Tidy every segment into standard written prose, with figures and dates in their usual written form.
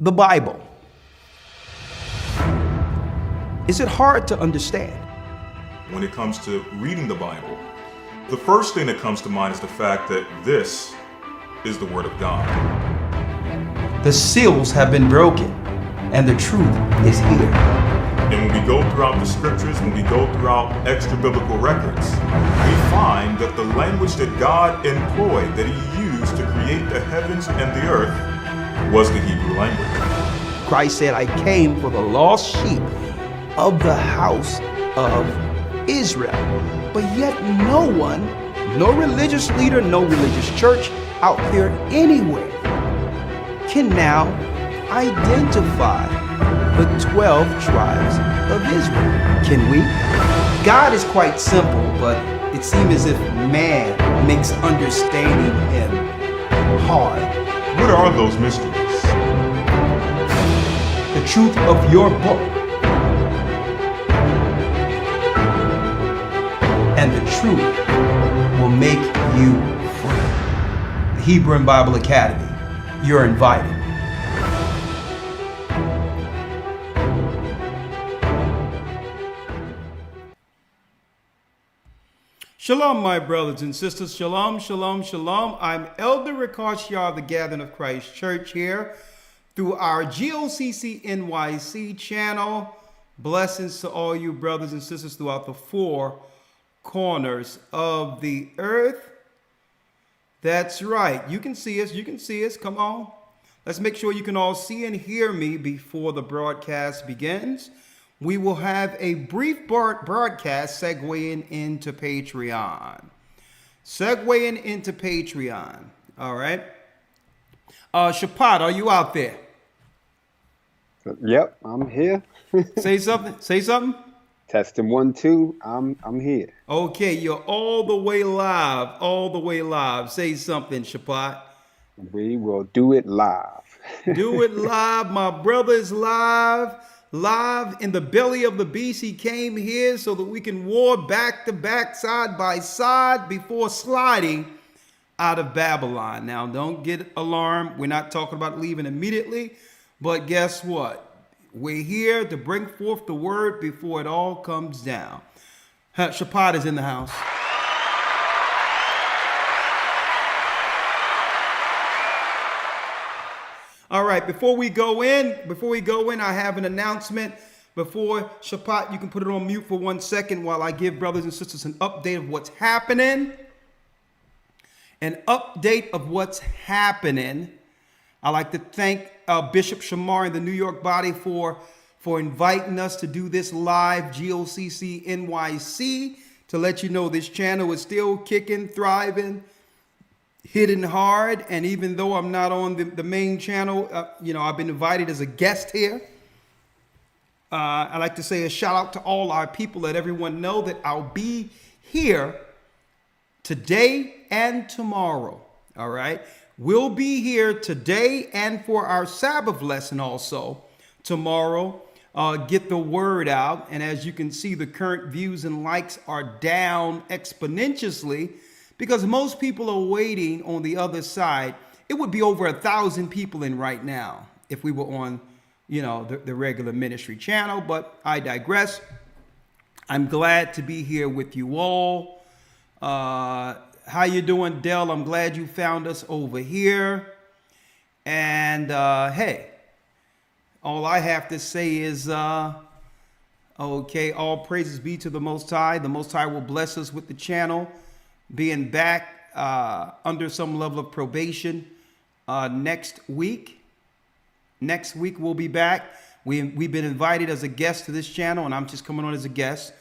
the Bible. Is it hard to understand? When it comes to reading the Bible, the first thing that comes to mind is the fact that this is the Word of God. The seals have been broken, and the truth is here. And when we go throughout the scriptures, when we go throughout extra biblical records, we find that the language that God employed, that He used to create the heavens and the earth, was the Hebrew language. Christ said, I came for the lost sheep of the house of Israel. But yet no one, no religious leader, no religious church out there anywhere can now identify the 12 tribes of Israel. Can we? God is quite simple, but it seems as if man makes understanding Him hard. What are those mysteries? The truth of your book and the truth will make you free. The Hebrew and Bible Academy, you're invited. Shalom, my brothers and sisters. Shalom, shalom, shalom. I'm Elder Rikash Yah, the Gathering of Christ Church here through our GOCC NYC channel. Blessings to all you brothers and sisters throughout the four corners of the earth. That's right. You can see us. You can see us. Come on. Let's make sure you can all see and hear me before the broadcast begins. We will have a brief broadcast segueing into Patreon. Segueing into Patreon. All right. Shapat, are you out there? Yep, I'm here. Say something. Say something. Testing 1, 2. I'm here. Okay, you're all the way live. All the way live. Say something, Shapat. We will do it live. Do it live. My brother is live. Live in the belly of the beast. He came here so that we can war back to back, side by side, before sliding out of Babylon. Now, don't get alarmed. We're not talking about leaving immediately. But guess what? We're here to bring forth the word before it all comes down. Shapat is in the house. All right, before we go in, I have an announcement. Before Shapat, you can put it on mute for 1 second while I give brothers and sisters an update of what's happening. An update of what's happening. I'd like to thank Bishop Shamar and the New York body for inviting us to do this live GOCC NYC, to let you know this channel is still kicking, thriving, hitting hard. And even though I'm not on the main channel, I've been invited as a guest here. I'd like to say a shout out to all our people, let everyone know that I'll be here today and tomorrow. All right. We'll be here today and for our Sabbath lesson also tomorrow. Get the word out. And as you can see, the current views and likes are down exponentially because most people are waiting on the other side. It would be over 1,000 people in right now if we were on, the regular ministry channel. But I digress. I'm glad to be here with you all. How you doing, Dell? I'm glad you found us over here. And hey, all I have to say is, okay, all praises be to the Most High. The Most High will bless us with the channel being back under some level of probation next week. Next week we'll be back. We've been invited as a guest to this channel, and I'm just coming on as a guest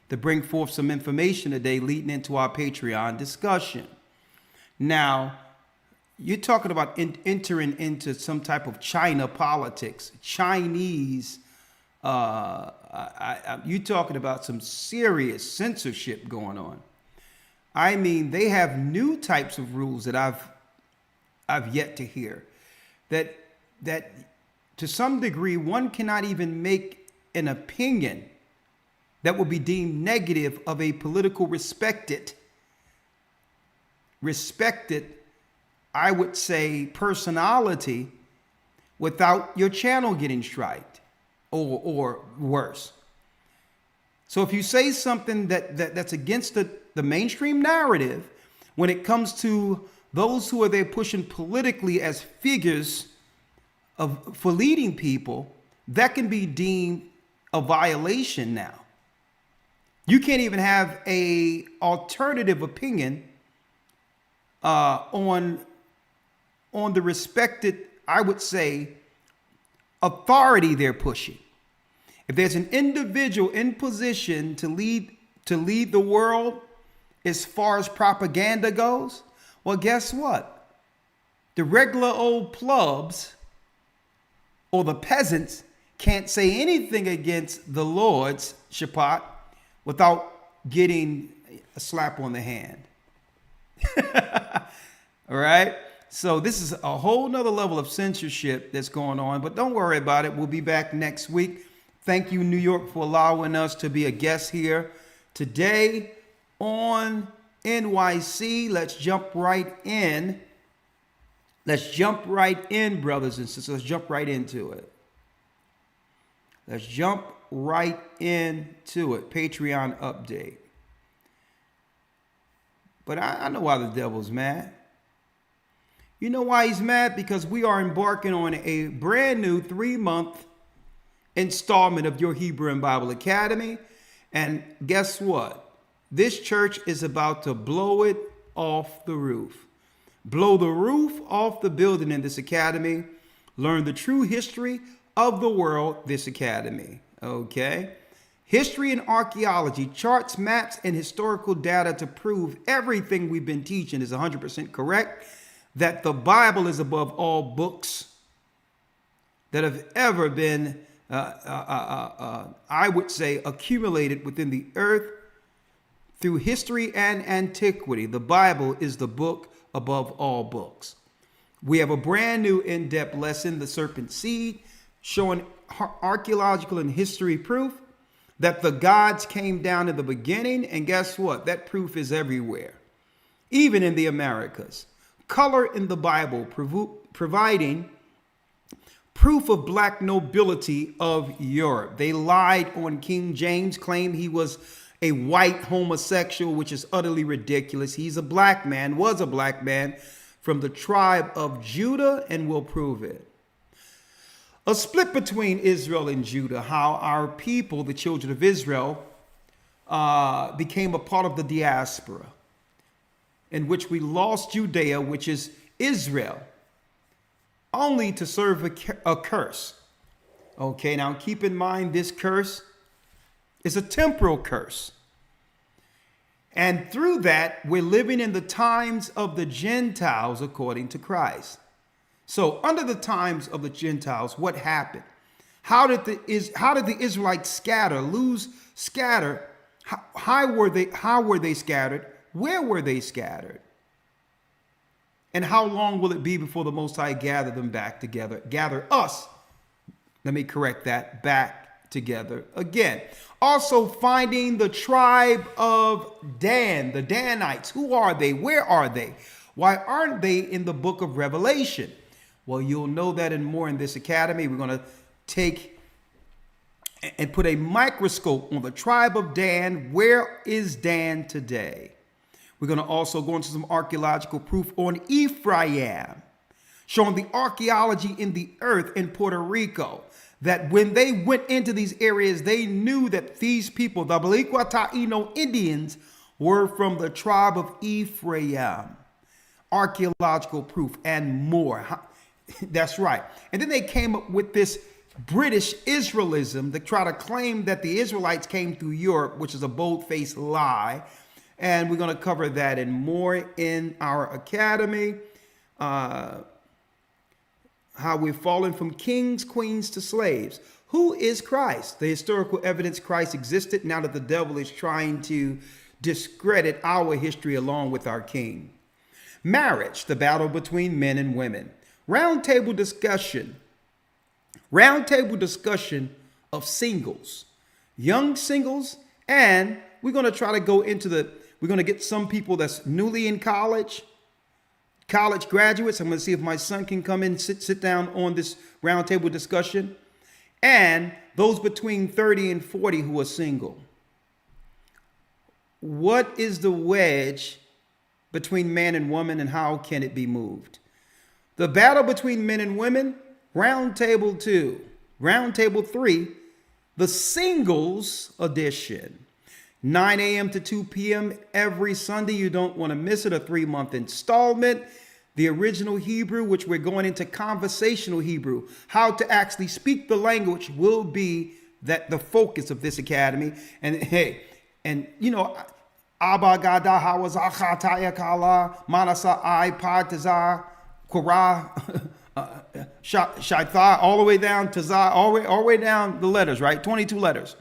to bring forth some information today leading into our Patreon discussion. Now, you're talking about entering into some type of China politics, Chinese. You're talking about some serious censorship going on. I mean, they have new types of rules that I've yet to hear. That to some degree, one cannot even make an opinion that will be deemed negative of a political respected, I would say, personality without your channel getting striked or worse. So if you say something that's against the mainstream narrative, when it comes to those who are there pushing politically as figures for leading people, that can be deemed a violation now. You can't even have a alternative opinion on the respected, I would say, authority they're pushing. If there's an individual in position to lead the world as far as propaganda goes, well, guess what? The regular old plebs or the peasants can't say anything against the Lord's Shabbat without getting a slap on the hand. All right? So this is a whole nother level of censorship that's going on, but don't worry about it. We'll be back next week. Thank you, New York, for allowing us to be a guest here today on NYC. Let's jump right in. Let's jump right in, brothers and sisters. Let's jump right into it. Let's jump right into it. Patreon update. But I know why the devil's mad. You know why he's mad? Because we are embarking on a brand new 3-month installment of your Hebrew and Bible Academy. And guess what? This church is about to blow it off the roof. Blow the roof off the building in this academy. Learn the true history of the world, this academy. Okay? History and archaeology, charts, maps, and historical data to prove everything we've been teaching is 100% correct. That the Bible is above all books that have ever been, I would say, accumulated within the earth through history and antiquity. The Bible is the book above all books. We have a brand new in-depth lesson, The Serpent Seed, showing archaeological and history proof that the gods came down in the beginning. And guess what? That proof is everywhere, even in the Americas. Color in the Bible, providing proof of black nobility of Europe. They lied on King James, claimed he was a white homosexual, which is utterly ridiculous. He's a black man, was a black man from the tribe of Judah, and we'll prove it. A split between Israel and Judah, how our people, the children of Israel, became a part of the diaspora, in which we lost Judea, which is Israel, only to serve a curse. Okay, now keep in mind this curse is a temporal curse. And through that, we're living in the times of the Gentiles according to Christ. So under the times of the Gentiles, what happened? How did the Israelites scatter? How were they scattered? Where were they scattered? And how long will it be before the Most High gather them back together? Gather us, let me correct that, back together again. Also finding the tribe of Dan, the Danites. Who are they? Where are they? Why aren't they in the book of Revelation? Well, you'll know that and more in this academy. We're going to take and put a microscope on the tribe of Dan. Where is Dan today? We're going to also go into some archaeological proof on Ephraim, showing the archaeology in the earth in Puerto Rico, that when they went into these areas, they knew that these people, the Balikwa Taino Indians, were from the tribe of Ephraim. Archaeological proof and more. That's right. And then they came up with this British Israelism that try to claim that the Israelites came through Europe, which is a bold-faced lie. And we're going to cover that and more in our academy. How we've fallen from kings, queens to slaves. Who is Christ? The historical evidence Christ existed now that the devil is trying to discredit our history along with our king. Marriage, the battle between men and women. Roundtable discussion of singles, young singles, and we're going to try to go into we're going to get some people that's newly in college college graduates. I'm going to see if my son can come in, sit down on this roundtable discussion. And those between 30 and 40 who are single. What is the wedge between man and woman, and how can it be moved? The battle between men and women, roundtable 2. Roundtable 3, the singles edition. 9 a.m. to 2 p.m. every Sunday. You don't want to miss it. A 3-month installment. The original Hebrew, which we're going into conversational Hebrew. How to actually speak the language will be the focus of this academy. And hey, and you know, Abba Gada Hawazakhataya Kala Manasa I Partiza Korah Shaitha, all the way down to Zah, all the way down the letters, right? 22 letters.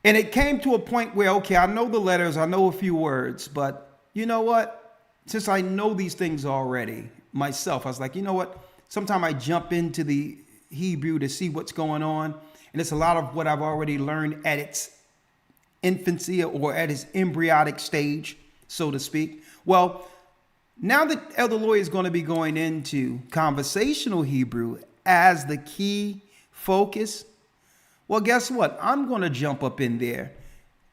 And it came to a point where, okay, I know the letters, I know a few words, but you know what? Since I know these things already myself, I was like, you know what? Sometimes I jump into the Hebrew to see what's going on. And it's a lot of what I've already learned at its infancy or at its embryonic stage, so to speak. Well, now that Elder Lawyer is going to be going into conversational Hebrew as the key focus, well, guess what? I'm going to jump up in there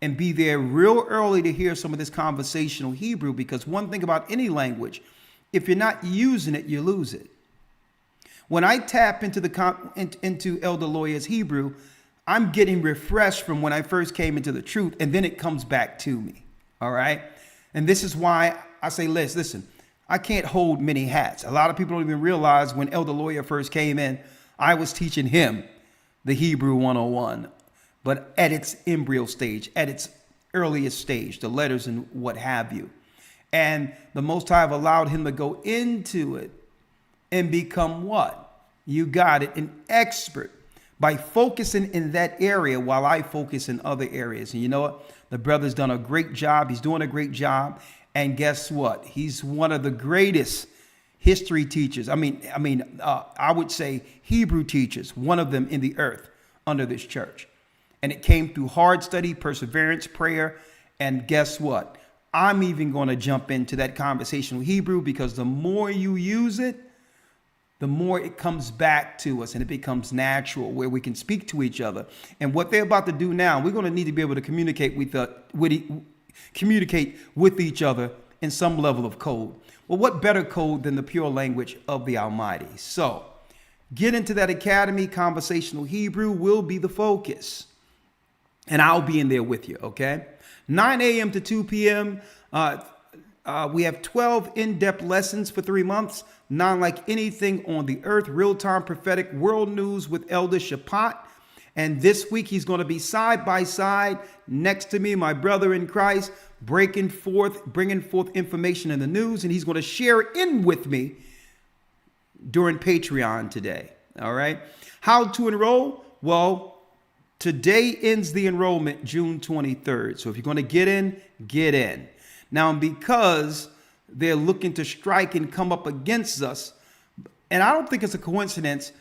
and be there real early to hear some of this conversational Hebrew, because one thing about any language, if you're not using it, you lose it. When I tap into into Elder Lawyer's Hebrew, I'm getting refreshed from when I first came into the truth, and then it comes back to me. All right. And this is why I say, listen, I can't hold many hats. A lot of people don't even realize when Elder Lawyer first came in, I was teaching him the Hebrew 101, but at its embryo stage, at its earliest stage, the letters and what have you. And the Most High have allowed him to go into it and become what? You got it, an expert by focusing in that area while I focus in other areas. And you know what? The brother's done a great job. He's doing a great job. And guess what? He's one of the greatest history teachers. I would say Hebrew teachers, one of them in the earth under this church. And it came through hard study, perseverance, prayer. And guess what? I'm even going to jump into that conversational Hebrew, because the more you use it, the more it comes back to us and it becomes natural, where we can speak to each other. And what they're about to do now, we're going to need to be able to communicate with each other in some level of code. Well, what better code than the pure language of the Almighty? So get into that academy. Conversational Hebrew will be the focus. And I'll be in there with you, okay? 9 a.m. to 2 p.m. We have 12 in-depth lessons for 3 months. Not like anything on the earth. Real-time prophetic world news with Elder Shapat. And this week he's going to be side by side next to me, my brother in Christ, bringing forth information in the news. And he's going to share it in with me during Patreon today. All right. How to enroll? Well, today ends the enrollment June 23rd. So if you're going to get in, get in. Now, because they're looking to strike and come up against us, and I don't think it's a coincidence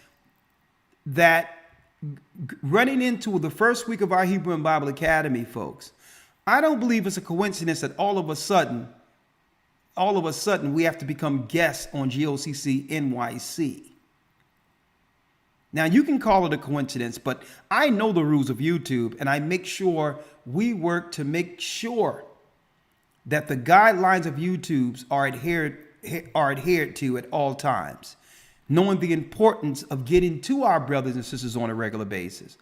that running into the first week of our Hebrew and Bible Academy, folks, I don't believe it's a coincidence that all of a sudden we have to become guests on GOCC NYC. Now, you can call it a coincidence, but I know the rules of YouTube, and I make sure we work to make sure that the guidelines of YouTube are adhered to at all times, knowing the importance of getting to our brothers and sisters on a regular basis.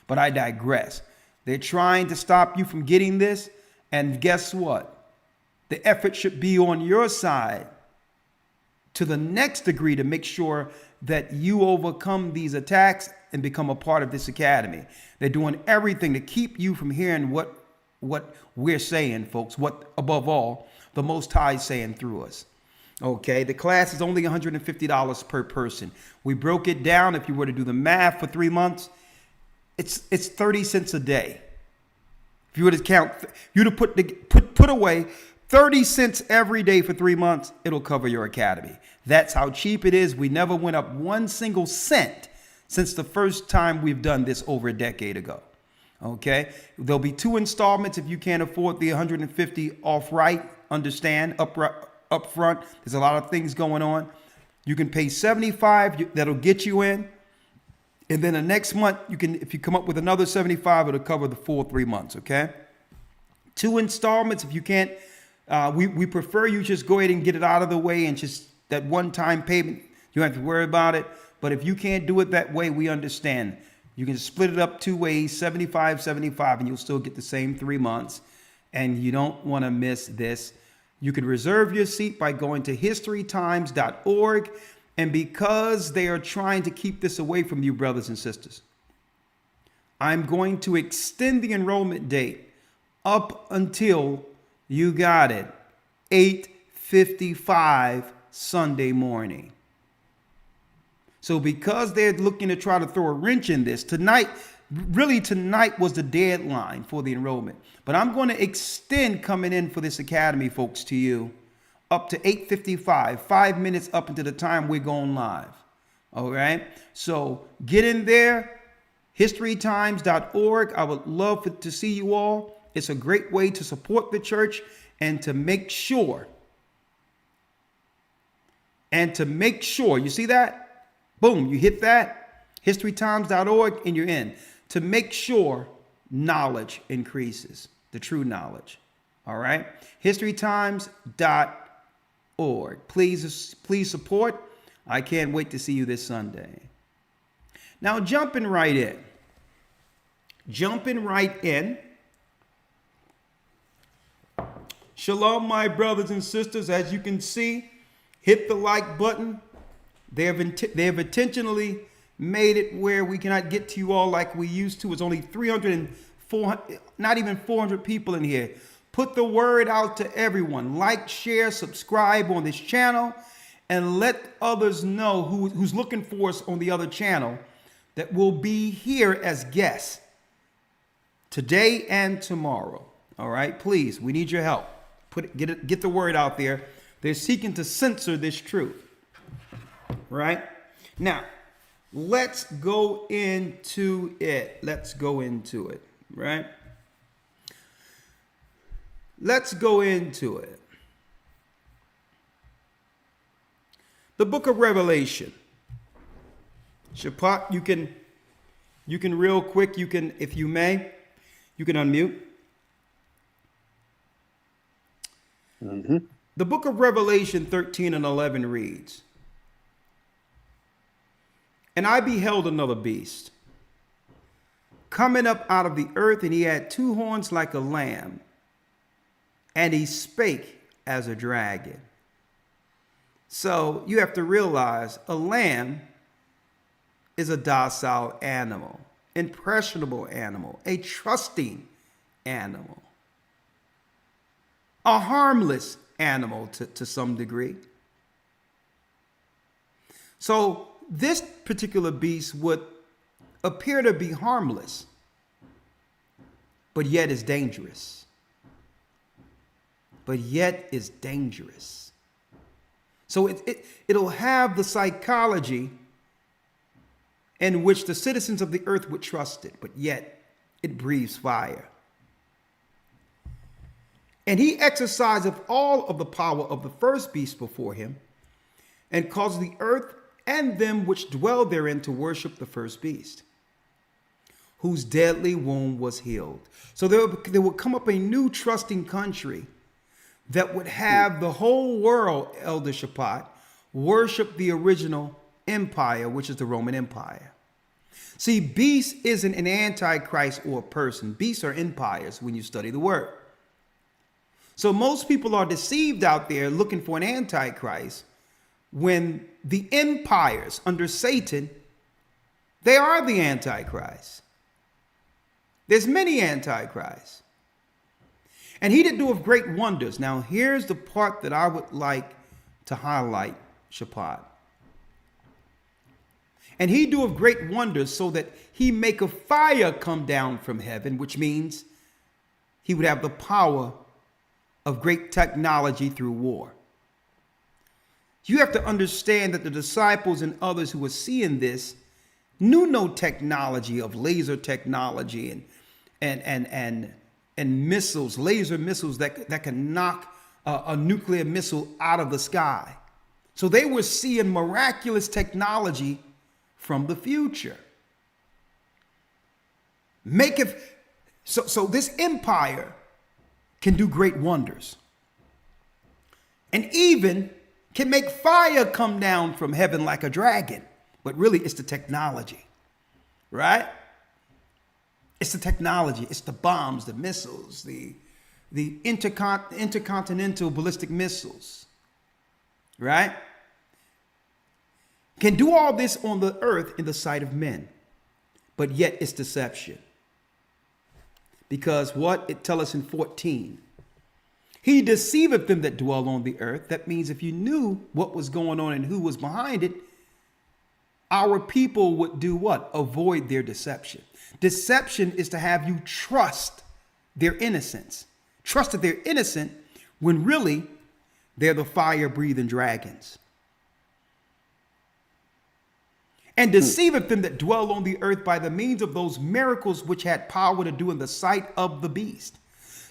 But I digress. They're trying to stop you from getting this, and guess what? The effort should be on your side to the next degree to make sure that you overcome these attacks and become a part of this academy. They're doing everything to keep you from hearing what we're saying, folks, what above all the Most High is saying through us. Okay, the class is only $150 per person. We broke it down. If you were to do the math for 3 months, it's 30 cents a day. If you were to count, you to put away 30 cents every day for 3 months, it'll cover your academy. That's how cheap it is. We never went up 1 single cent since the first time we've done this over a decade ago. Okay, there'll be 2 installments if you can't afford the 150 off right. Understand, up front. There's a lot of things going on. You can pay $75, that'll get you in. And then the next month, you can, if you come up with another $75, it'll cover the full 3 months, okay? 2 installments, if you can't, we prefer you just go ahead and get it out of the way, and just that one-time payment, you don't have to worry about it. But if you can't do it that way, we understand. You can split it up 2 ways, 75, 75, and you'll still get the same 3 months. And you don't want to miss this. You can reserve your seat by going to historytimes.org. And because they are trying to keep this away from you, brothers and sisters, I'm going to extend the enrollment date up until, you got it, 8:55 Sunday morning. So because they're looking to try to throw a wrench in this, tonight was the deadline for the enrollment. But I'm going to extend coming in for this academy, folks, to you up to 8:55, 5 minutes up into the time we're going live. All right. So get in there, historytimes.org. I would love to see you all. It's a great way to support the church and to make sure. You see that? Boom, you hit that, historytimes.org, and you're in. To make sure knowledge increases, the true knowledge. All right. historytimes.org. Please support. I can't wait to see you this Sunday. Now, jumping right in. Shalom, my brothers and sisters. As you can see, hit the like button. They have intentionally made it where we cannot get to you all like we used to. It's only 300 and 400, not even 400 people in here. Put the word out to everyone. Like, share, subscribe on this channel, and let others know who's looking for us on the other channel that will be here as guests today and tomorrow. All right, please, we need your help. Get the word out there. They're seeking to censor this truth. Right? Now, let's go into it. Right? Let's go into it. The book of Revelation. Shapat, you can real quick, if you may, you can unmute. Mm-hmm. The book of Revelation 13 and 11 reads, "And I beheld another beast coming up out of the earth, and he had 2 horns like a lamb, and he spake as a dragon." So you have to realize a lamb is a docile animal, impressionable animal, a trusting animal, a harmless animal to some degree. So this particular beast would appear to be harmless, but yet is dangerous. So it'll have the psychology in which the citizens of the earth would trust it, but yet it breathes fire. And he exerciseth all of the power of the first beast before him, and caused the earth and them which dwell therein to worship the first beast, whose deadly wound was healed. So there would come up a new trusting country that would have the whole world, Elder Shapat, worship the original empire, which is the Roman Empire. See, beast isn't an antichrist or a person. Beasts are empires when you study the word. So most people are deceived out there looking for an antichrist when the empires under Satan, they are the antichrist. There's many antichrists. And he did do of great wonders. Now, here's the part that I would like to highlight, Shapat. And he do of great wonders so that he make a fire come down from heaven, which means he would have the power of great technology through war. You have to understand that the disciples and others who were seeing this knew no technology of laser technology and missiles, laser missiles that can knock a nuclear missile out of the sky. So they were seeing miraculous technology from the future. So this empire can do great wonders. And even can make fire come down from heaven like a dragon. But really, it's the technology, right? It's the technology. It's the bombs, the missiles, the intercontinental ballistic missiles, right? Can do all this on the earth in the sight of men. But yet it's deception. Because what it tells us in 14, he deceiveth them that dwell on the earth. That means if you knew what was going on and who was behind it, our people would do what? Avoid their deception. Deception is to have you trust their innocence. Trust that they're innocent when really they're the fire-breathing dragons. And deceiveth them that dwell on the earth by the means of those miracles which had power to do in the sight of the beast.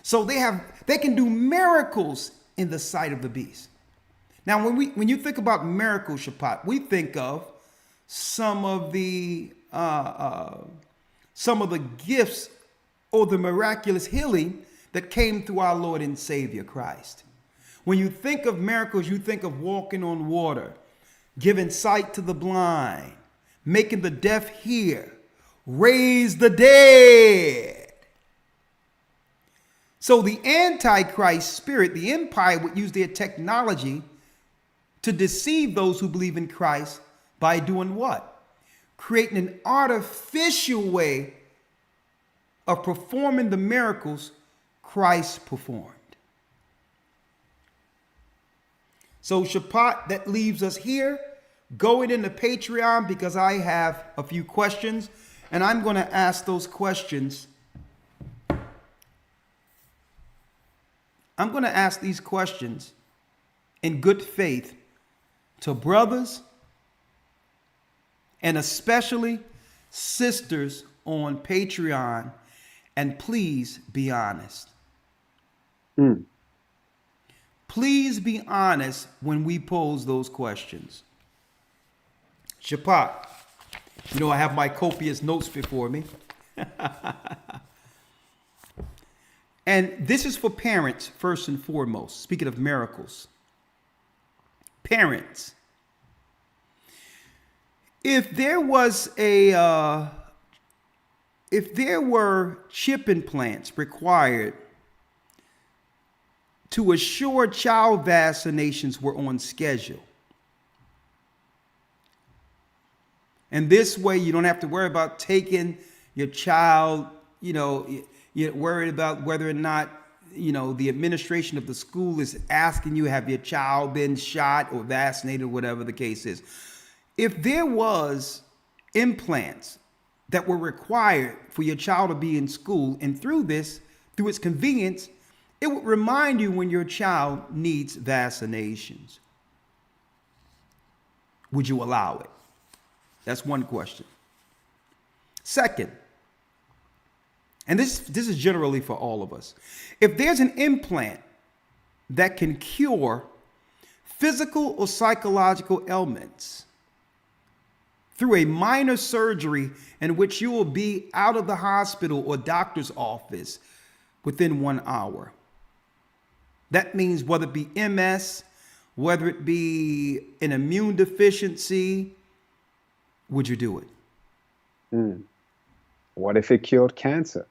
So they can do miracles in the sight of the beast. Now, when you think about miracles, Shaphat, we think of some of the gifts or the miraculous healing that came through our Lord and Savior Christ. When you think of miracles, you think of walking on water, giving sight to the blind, making the deaf hear, raise the dead. So the Antichrist spirit, the empire, would use their technology to deceive those who believe in Christ by doing what? Creating an artificial way of performing the miracles Christ performed. So Shaphat, that leaves us here going into Patreon because I have a few questions and I'm going to ask those questions. I'm going to ask these questions in good faith to brothers and especially sisters on Patreon. And please be honest. Please be honest when we pose those questions. Shaphat, you know I have my copious notes before me. And this is for parents first and foremost. Speaking of miracles. Parents. If there were chip implants required to assure child vaccinations were on schedule, and this way you don't have to worry about taking your child, you're worried about whether or not, the administration of the school is asking you, have your child been shot or vaccinated, whatever the case is. If there was implants that were required for your child to be in school, and through its convenience, it would remind you when your child needs vaccinations, would you allow it? That's one question. Second, and this is generally for all of us. If there's an implant that can cure physical or psychological ailments through a minor surgery in which you will be out of the hospital or doctor's office within 1 hour. That means whether it be MS, whether it be an immune deficiency, would you do it? What if it cured cancer?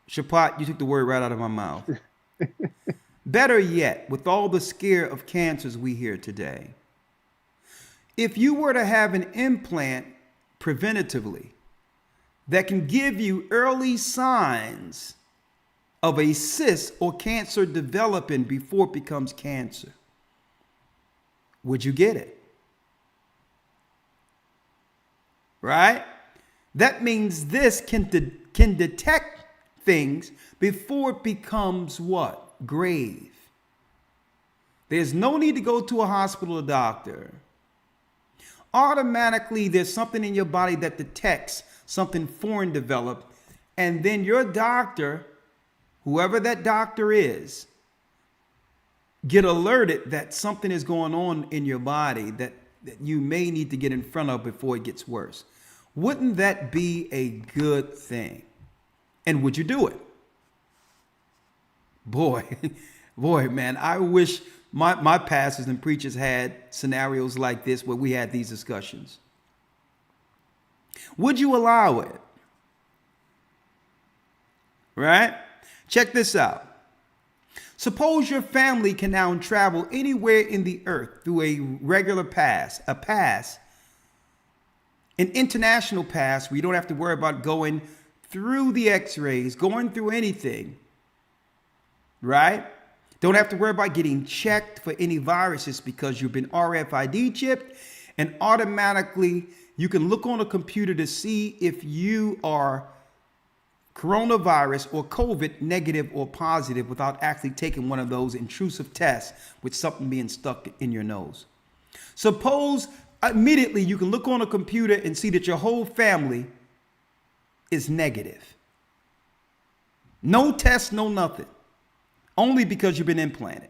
Shaphat, you took the word right out of my mouth. Better yet, with all the scare of cancers we hear today, if you were to have an implant preventatively that can give you early signs of a cyst or cancer developing before it becomes cancer, would you get it? Right? That means this can detect things before it becomes what? Grave. There's no need to go to a hospital or doctor. Automatically, there's something in your body that detects something foreign developed, and then your doctor, whoever that doctor is, get alerted that something is going on in your body that you may need to get in front of before it gets worse. Wouldn't that be a good thing? And would you do it? Boy, man, I wish my pastors and preachers had scenarios like this where we had these discussions. Would you allow it? Right? Check this out. Suppose your family can now travel anywhere in the earth through a regular pass, an international pass where you don't have to worry about going through the x-rays, going through anything, right? Don't have to worry about getting checked for any viruses because you've been RFID chipped, and automatically you can look on a computer to see if you are coronavirus or COVID negative or positive without actually taking one of those intrusive tests with something being stuck in your nose. Suppose immediately you can look on a computer and see that your whole family is negative. No test, no nothing. Only because you've been implanted.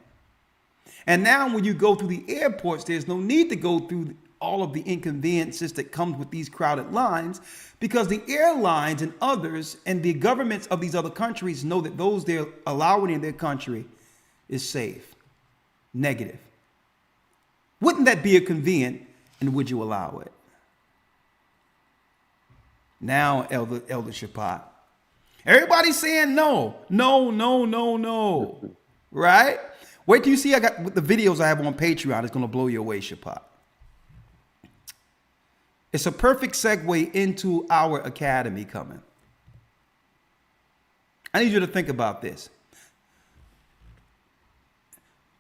And now when you go through the airports, there's no need to go through all of the inconveniences that comes with these crowded lines, because the airlines and others and the governments of these other countries know that those they're allowing in their country is safe, negative. Wouldn't that be a convenient, and would you allow it? Now, Elder Shapat, everybody's saying no, right? Wait till you see I got the videos I have on Patreon. It's going to blow you away, Shapat. It's a perfect segue into our academy coming. I need you to think about this.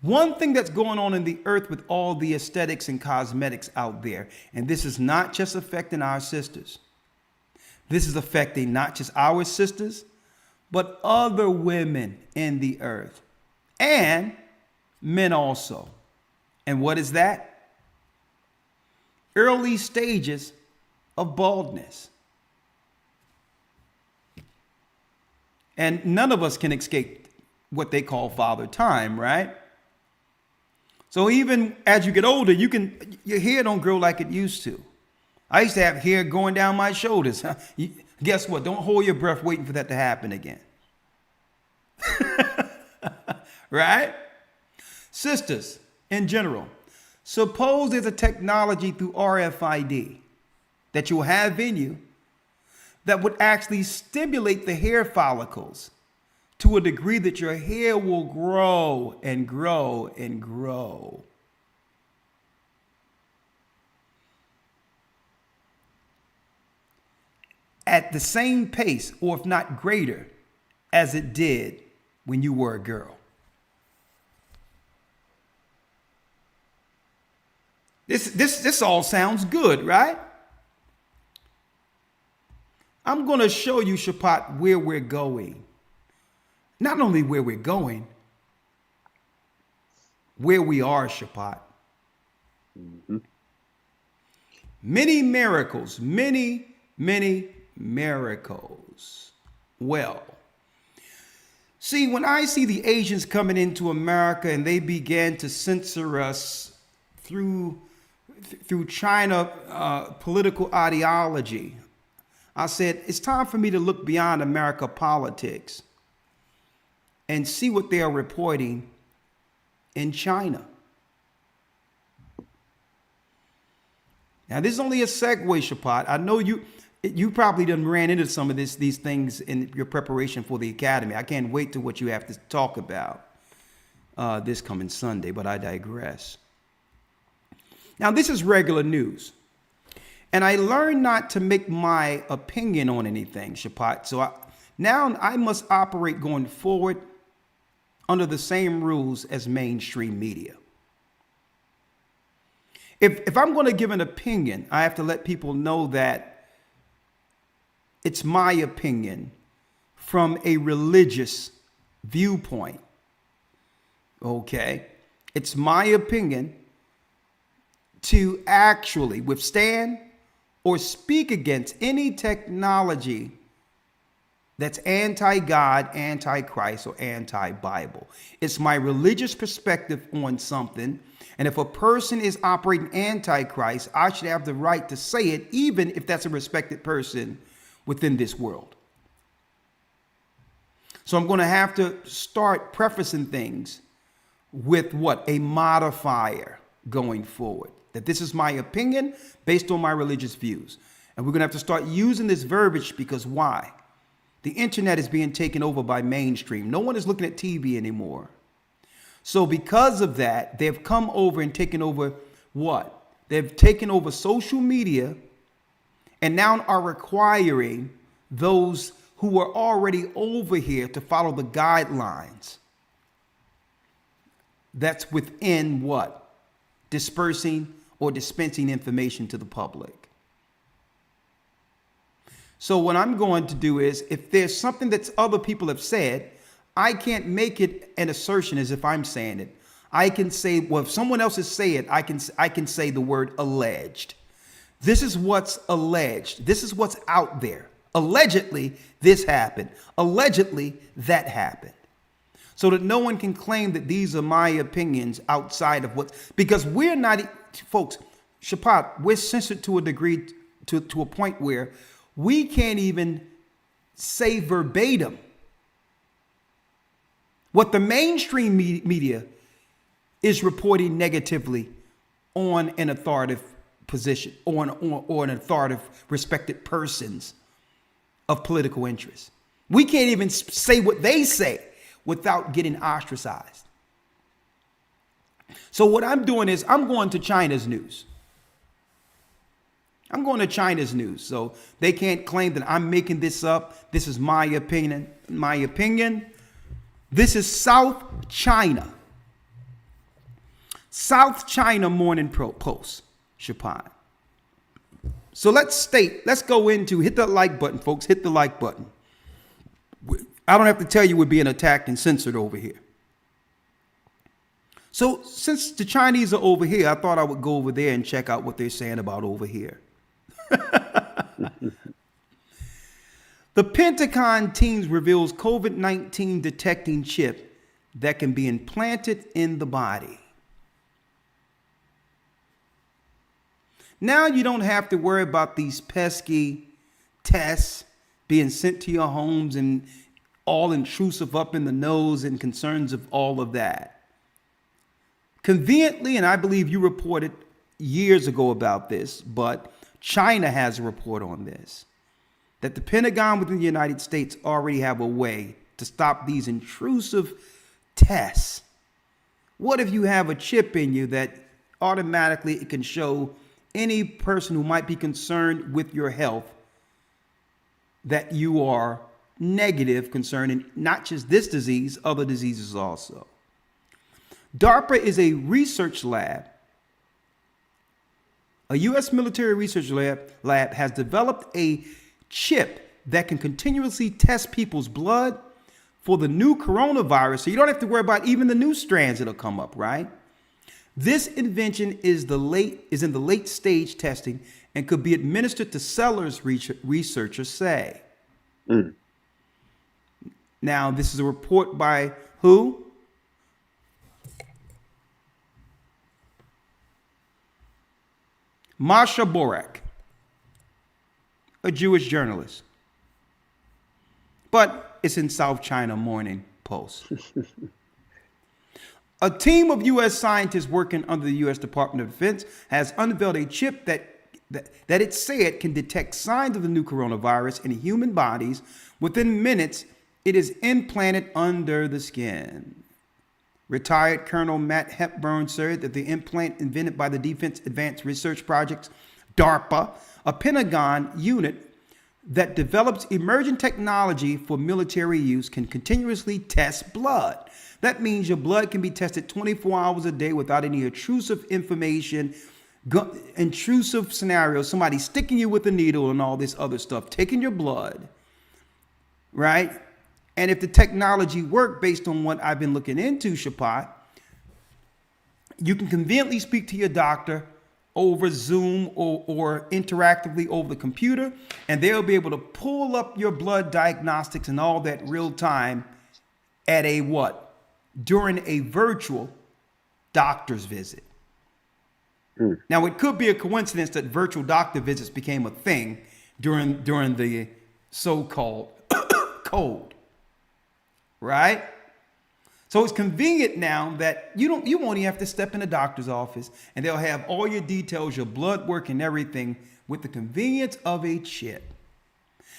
One thing that's going on in the earth with all the aesthetics and cosmetics out there, and this is not just affecting our sisters. This is affecting not just our sisters, but other women in the earth and men also. And what is that? Early stages of baldness. And none of us can escape what they call father time, right? So even as you get older, your hair don't grow like it used to. I used to have hair going down my shoulders. Guess what? Don't hold your breath waiting for that to happen again. Right? Sisters, in general, suppose there's a technology through RFID that you'll have in you that would actually stimulate the hair follicles to a degree that your hair will grow and grow and grow. At the same pace, or if not greater, as it did when you were a girl. This all sounds good, right? I'm going to show you, Shapat, where we're going. Not only where we're going, where we are, Shapat. Mm-hmm. Many miracles, many miracles. Well, see, when I see the Asians coming into America and they began to censor us through China political ideology, I said, it's time for me to look beyond America politics and see what they are reporting in China. Now, this is only a segue, Shapat. I know you probably done ran into some of these things in your preparation for the academy. I can't wait to what you have to talk about this coming Sunday, but I digress. Now, this is regular news. And I learned not to make my opinion on anything, Shapat. So now I must operate going forward under the same rules as mainstream media. If I'm going to give an opinion, I have to let people know that it's my opinion from a religious viewpoint. Okay? It's my opinion to actually withstand or speak against any technology that's anti-God, anti-Christ, or anti-Bible. It's my religious perspective on something. And if a person is operating anti-Christ, I should have the right to say it, even if that's a respected person within this world. So I'm going to have to start prefacing things with what? A modifier going forward. That this is my opinion based on my religious views. And we're going to have to start using this verbiage because why? The internet is being taken over by mainstream. No one is looking at TV anymore. So because of that, they've come over and taken over what? They've taken over social media and now are requiring those who were already over here to follow the guidelines. That's within what? Dispersing or dispensing information to the public. So what I'm going to do is, if there's something that other people have said, I can't make it an assertion as if I'm saying it. I can say, well, if someone else is saying it, I can say the word alleged. This is what's alleged. This is what's out there. Allegedly, this happened. Allegedly, that happened. So that no one can claim that these are my opinions outside of what, because we're not, folks, Shapat, we're censored to a degree, to a point where we can't even say verbatim what the mainstream media is reporting negatively on an authoritative position or an authoritative respected persons of political interest. We can't even say what they say without getting ostracized. So what I'm doing is I'm going to China's news. I'm going to China's news. So they can't claim that I'm making this up. This is my opinion. My opinion. This is South China. South China Morning Post, Shapai. So let's go into, hit that like button, folks. Hit the like button. I don't have to tell you we're being attacked and censored over here. So since the Chinese are over here, I thought I would go over there and check out what they're saying about over here. The Pentagon team reveals COVID-19 detecting chip that can be implanted in the body. Now you don't have to worry about these pesky tests being sent to your homes and all intrusive up in the nose and concerns of all of that. Conveniently, and I believe you reported years ago about this, but China has a report on this, that the Pentagon within the United States already have a way to stop these intrusive tests. What if you have a chip in you that automatically it can show any person who might be concerned with your health that you are negative concerning not just this disease, other diseases also. DARPA is a research lab. A U.S. military research lab has developed a chip that can continuously test people's blood for the new coronavirus. So you don't have to worry about even the new strands that'll come up, right? This invention is in the late stage testing and could be administered to sellers, researchers say. Now, this is a report by who? Masha Borak, a Jewish journalist. But it's in South China Morning Post. A team of U.S. scientists working under the U.S. Department of Defense has unveiled a chip that it said can detect signs of the new coronavirus in human bodies. Within minutes, it is implanted under the skin. Retired Colonel Matt Hepburn said that the implant invented by the Defense Advanced Research Projects, DARPA, a Pentagon unit that develops emerging technology for military use, can continuously test blood. That means your blood can be tested 24 hours a day without any intrusive information, intrusive scenarios, somebody sticking you with a needle and all this other stuff, taking your blood, right? And if the technology worked based on what I've been looking into, Shapat, you can conveniently speak to your doctor over Zoom or interactively over the computer, and they'll be able to pull up your blood diagnostics and all that real time at a what? During a virtual doctor's visit. Now, it could be a coincidence that virtual doctor visits became a thing during the so-called code, right? So it's convenient now that you won't even have to step in the doctor's office, and they'll have all your details, your blood work and everything with the convenience of a chip.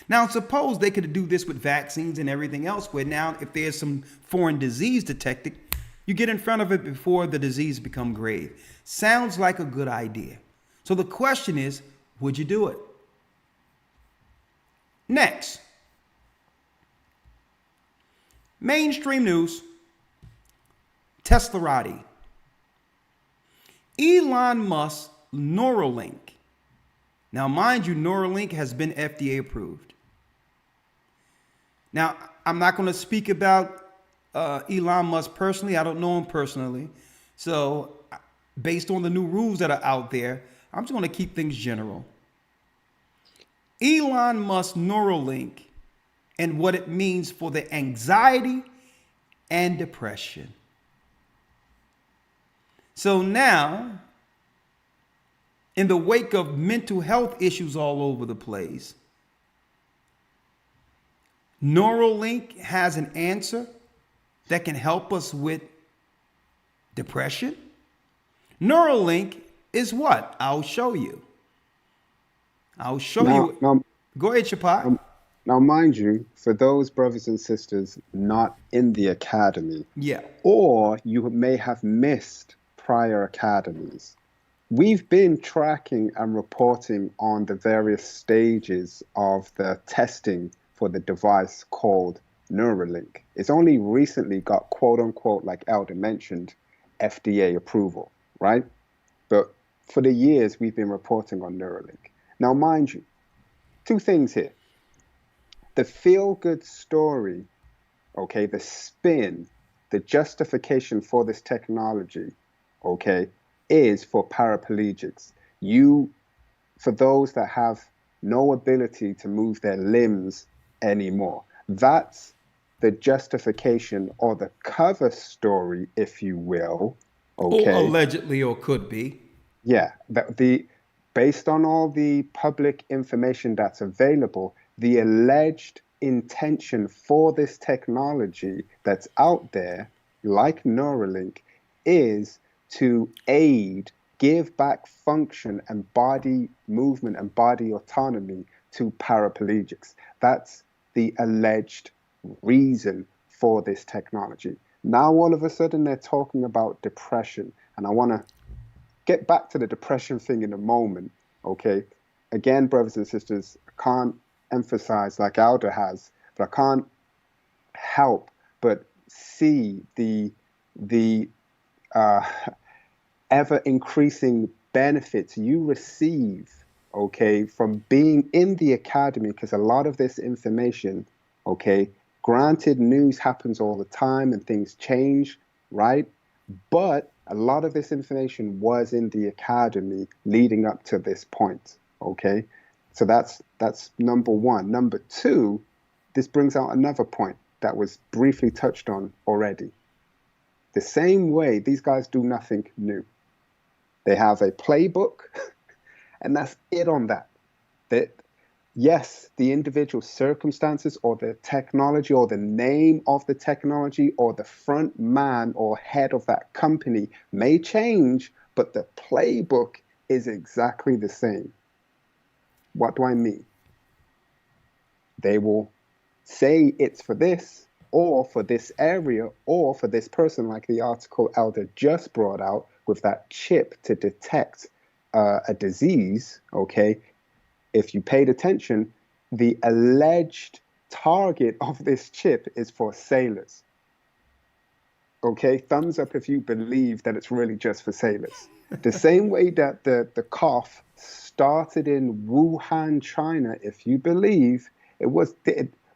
Now, suppose they could do this with vaccines and everything else, where now if there's some foreign disease detected, you get in front of it before the disease become grave. Sounds like a good idea. So the question is, would you do it? Next, mainstream news. Teslarati. Elon Musk Neuralink. Now, mind you, Neuralink has been FDA approved. Now, I'm not going to speak about Elon Musk personally. I don't know him personally. So, based on the new rules that are out there, I'm just going to keep things general. Elon Musk Neuralink and what it means for the anxiety and depression. So now, in the wake of mental health issues all over the place, Neuralink has an answer that can help us with depression. Neuralink is what? I'll show you. I'll show you. Now, Go ahead, Shapat. now, mind you, for those brothers and sisters not in the academy, Yeah. or you may have missed prior academies, we've been tracking and reporting on the various stages of the testing for the device called Neuralink. It's only recently got, quote unquote, like Elder mentioned, FDA approval, right? But for the years, we've been reporting on Neuralink. Now, mind you, two things here. The feel-good story, okay, the spin, the justification for this technology, okay, is for paraplegics. For those that have no ability to move their limbs anymore. That's the justification or the cover story, if you will. Okay. Or allegedly, or could be. Yeah. Based on all the public information that's available, the alleged intention for this technology that's out there, like Neuralink, is to aid, give back function and body movement and body autonomy to paraplegics. That's the alleged reason for this technology. Now, all of a sudden, they're talking about depression. And I want to get back to the depression thing in a moment, okay? Again, brothers and sisters, I can't emphasize like Alder has, but I can't help but see the ever increasing benefits you receive, okay, from being in the academy, because a lot of this information, okay, granted, news happens all the time and things change, right? But a lot of this information was in the academy leading up to this point, okay? So that's number one. Number two, this brings out another point that was briefly touched on already. The same way, these guys do nothing new. They have a playbook, and that's it on that. Yes, the individual circumstances or the technology or the name of the technology or the front man or head of that company may change, but the playbook is exactly the same. What do I mean? They will say it's for this, or for this area, or for this person, like the article Elder just brought out with that chip to detect a disease, okay? If you paid attention, the alleged target of this chip is for sailors. Okay, thumbs up if you believe that it's really just for sailors. The same way that the cough started in Wuhan, China, if you believe,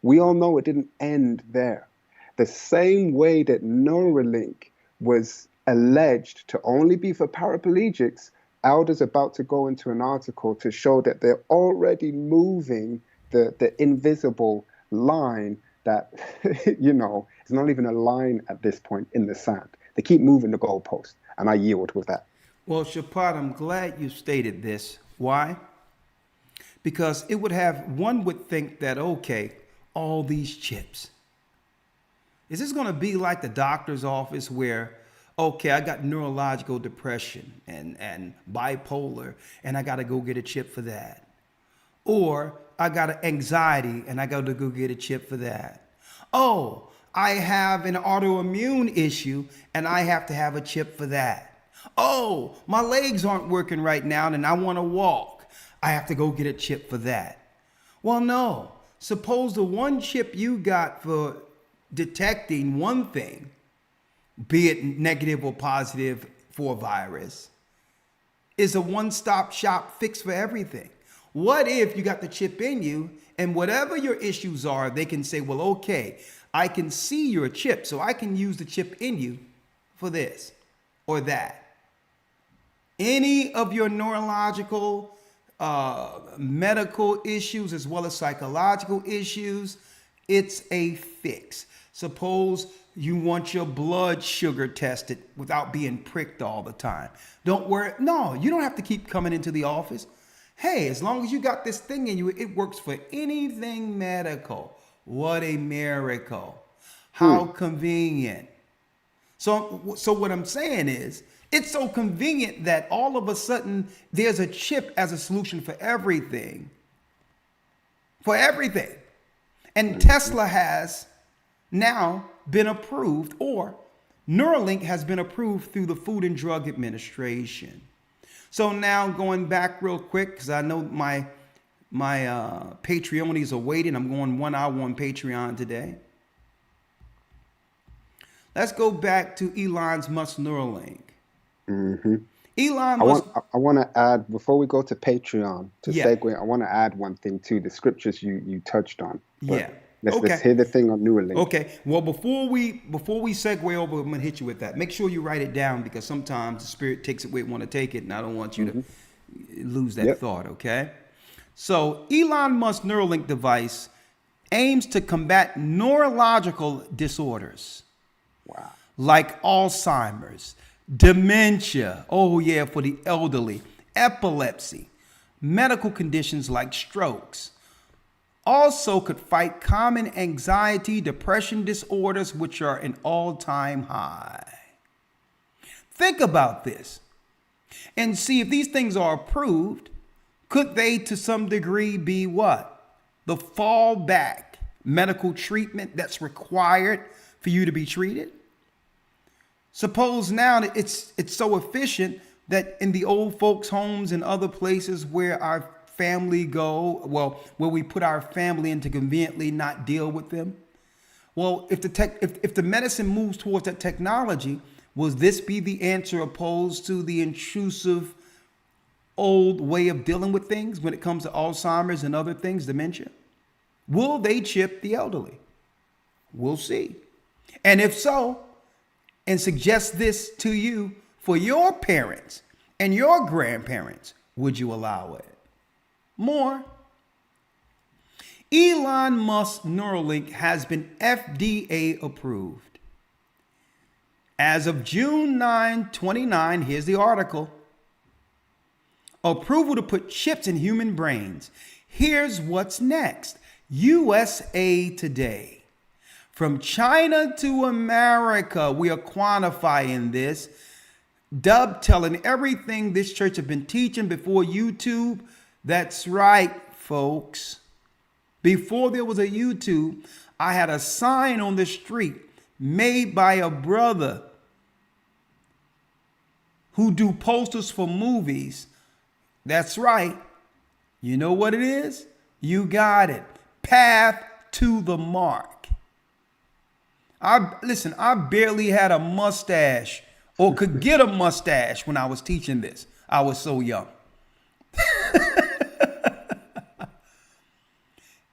we all know it didn't end there. The same way that Neuralink was alleged to only be for paraplegics, Elder's about to go into an article to show that they're already moving the invisible line that, it's not even a line at this point in the sand. They keep moving the goalpost, and I yield with that. Well, Shapat, I'm glad you stated this. Why? Because one would think that, okay, all these chips. Is this going to be like the doctor's office where, okay, I got neurological depression and bipolar, and I got to go get a chip for that? Or I got anxiety, and I got to go get a chip for that. Oh, I have an autoimmune issue, and I have to have a chip for that. Oh, my legs aren't working right now, and I want to walk. I have to go get a chip for that. Well, no. Suppose the one chip you got for detecting one thing, be it negative or positive for a virus, is a one-stop shop fix for everything. What if you got the chip in you, and whatever your issues are, they can say, well, okay, I can see your chip, so I can use the chip in you for this or that. Any of your neurological, medical issues, as well as psychological issues, it's a fix. Suppose you want your blood sugar tested without being pricked all the time. Don't worry. No, you don't have to keep coming into the office. Hey, as long as you got this thing in you, it works for anything medical. What a miracle. How convenient. So what I'm saying is, it's so convenient that all of a sudden there's a chip as a solution for everything. For everything. And Tesla has now been approved, or Neuralink has been approved through the Food and Drug Administration. So now going back real quick, because I know my Patreonies are waiting. I'm going 1 hour on Patreon today. Let's go back to Elon Musk's Neuralink. Mm-hmm. Elon Musk. I want to add, before we go to Patreon, to Yeah. segue, I want to add one thing too, the scriptures you touched on. But Yeah. Let's hear the thing on Neuralink. Okay. Well, before we segue over, I'm gonna hit you with that. Make sure you write it down, because sometimes the Spirit takes it where it want to take it, and I don't want you to lose that thought. Okay. So Elon Musk's Neuralink device aims to combat neurological disorders. Wow. Like Alzheimer's, dementia, oh yeah, for the elderly, epilepsy, medical conditions like strokes. Also could fight common anxiety, depression disorders, which are an all-time high. Think about this and see if these things are approved. Could they to some degree be what? The fallback medical treatment that's required for you to be treated? Suppose now that it's so efficient that in the old folks' homes and other places where our family go, where we put our family in to conveniently not deal with them. Well, if the medicine moves towards that technology, will this be the answer opposed to the intrusive old way of dealing with things when it comes to Alzheimer's and other things, dementia? Will they chip the elderly? We'll see. And if so, and suggest this to you for your parents and your grandparents, would you allow it? More. Elon Musk's Neuralink has been FDA approved. As of June 9, 29, here's the article. Approval to put chips in human brains. Here's what's next. USA Today. From China to America, we are quantifying this. Dub telling everything this church have been teaching before YouTube. That's right, folks. Before there was a YouTube, I had a sign on the street made by a brother who do posters for movies. That's right. You know what it is? You got it. Path to the Mark. I barely had a mustache or could get a mustache when I was teaching this. I was so young.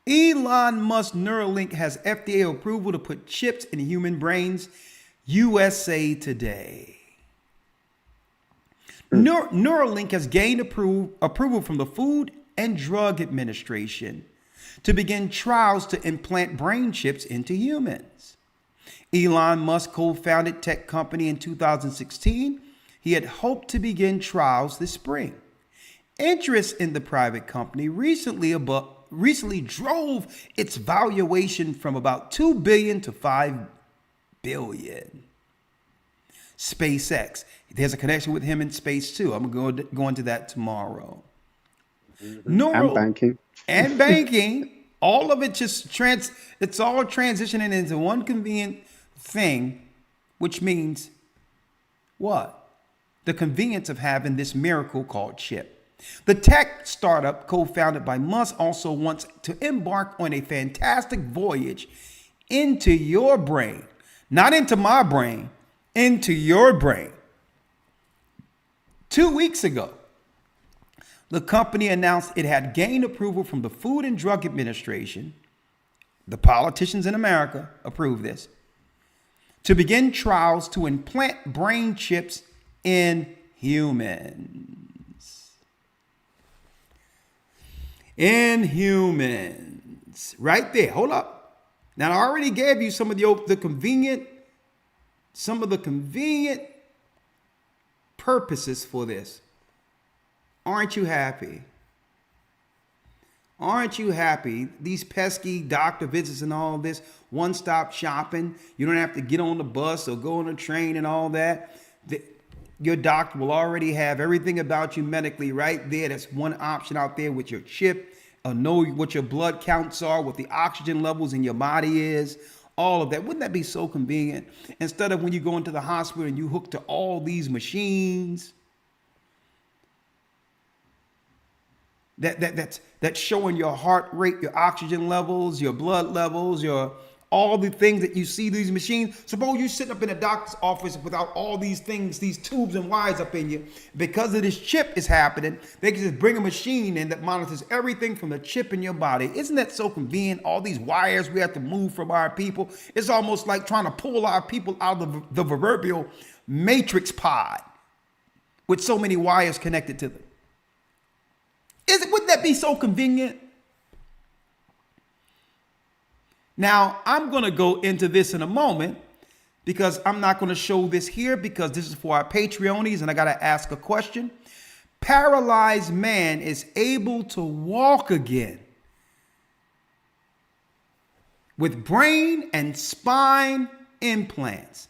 Elon Musk Neuralink has FDA approval to put chips in human brains. USA Today. Neuralink has gained approval from the Food and Drug Administration to begin trials to implant brain chips into humans. Elon Musk co-founded tech company in 2016. He had hoped to begin trials this spring. Interest in the private company recently drove its valuation from about $2 billion to $5 billion. SpaceX. There's a connection with him in space too. I'm going to go into that tomorrow. And banking. And banking. All of it just it's all transitioning into one convenient thing, which means what? The convenience of having this miracle called chip. The tech startup co-founded by Musk also wants to embark on a fantastic voyage into your brain, not into my brain, into your brain. 2 weeks ago, the company announced it had gained approval from the Food and Drug Administration. The politicians in America approved this to begin trials to implant brain chips in humans. In humans. Right there. Hold up. Now, I already gave you some of the convenient purposes for this. Aren't you happy? Aren't you happy? These pesky doctor visits and all this, one-stop shopping. You don't have to get on the bus or go on a train and all that. Your doctor will already have everything about you medically right there. That's one option out there with your chip. Know what your blood counts are, what the oxygen levels in your body is, all of that. Wouldn't that be so convenient? Instead of when you go into the hospital and you hook to all these machines that's showing your heart rate, your oxygen levels, your blood levels, all the things that you see these machines. Suppose you're sitting up in a doctor's office without all these things, these tubes and wires up in you. Because of this chip is happening, they can just bring a machine in that monitors everything from the chip in your body. Isn't that so convenient? All these wires we have to move from our people. It's almost like trying to pull our people out of the proverbial matrix pod with so many wires connected to them. Wouldn't that be so convenient? Now, I'm going to go into this in a moment because I'm not going to show this here because this is for our Patreonies and I got to ask a question. Paralyzed man is able to walk again with brain and spine implants.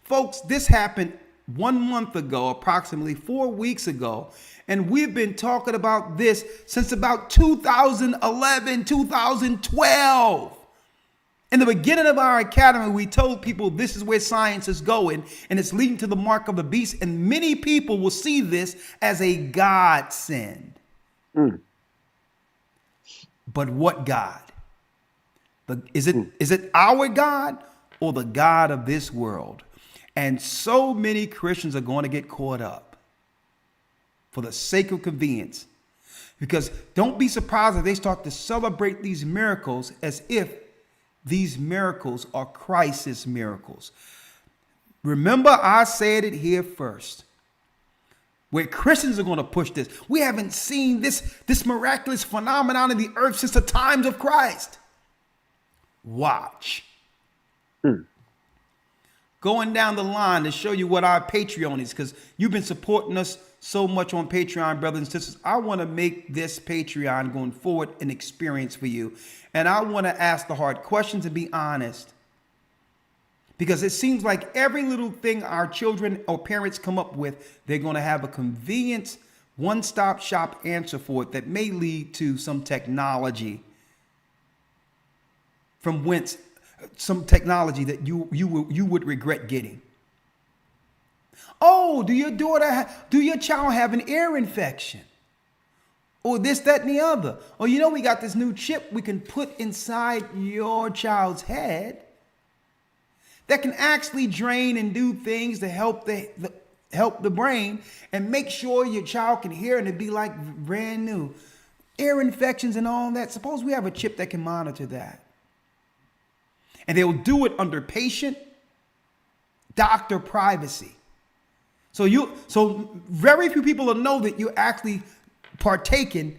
Folks, this happened 1 month ago, approximately 4 weeks ago. And we've been talking about this since about 2011, 2012. In the beginning of our academy, we told people this is where science is going and it's leading to the mark of the beast. And many people will see this as a godsend. But what God? Is it our God or the God of this world? And so many Christians are going to get caught up for the sake of convenience. Because don't be surprised if they start to celebrate these miracles as if these miracles are Christ's miracles. Remember, I said it here first. Where Christians are going to push this. We haven't seen this miraculous phenomenon in the earth since the times of Christ. Watch. Going down the line to show you what our Patreon is, because you've been supporting us so much on Patreon, brothers and sisters. I want to make this Patreon going forward an experience for you. And I want to ask the hard questions and be honest. Because it seems like every little thing our children or parents come up with, they're going to have a convenience, one-stop shop answer for it that may lead to some technology from whence some technology that you would regret getting. Oh, do your child have an ear infection? Or this, that, and the other. Or we got this new chip we can put inside your child's head that can actually drain and do things to help the brain and make sure your child can hear and it'd be like brand new. Ear infections and all that. Suppose we have a chip that can monitor that. And they'll do it under patient doctor privacy. So very few people will know that you're actually partaking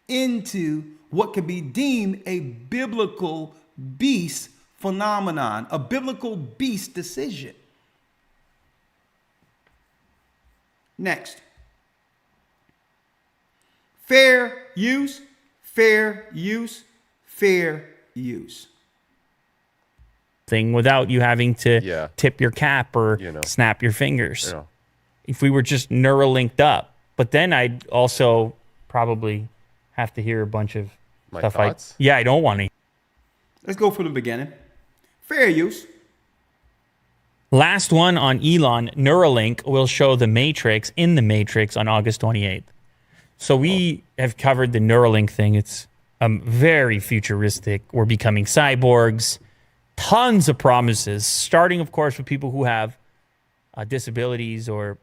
into what could be deemed a biblical beast phenomenon, a biblical beast decision. Next. Fair use, fair use, fair use. Thing without you having to tip your cap or snap your fingers. If we were just Neuralinked up. But then I'd also probably have to hear a bunch of stuff I don't want to. Let's go from the beginning. Fair use. Last one on Elon, Neuralink will show the Matrix in the Matrix on August 28th. So we have covered the Neuralink thing. It's very futuristic. We're becoming cyborgs. Tons of promises, starting, of course, with people who have disabilities or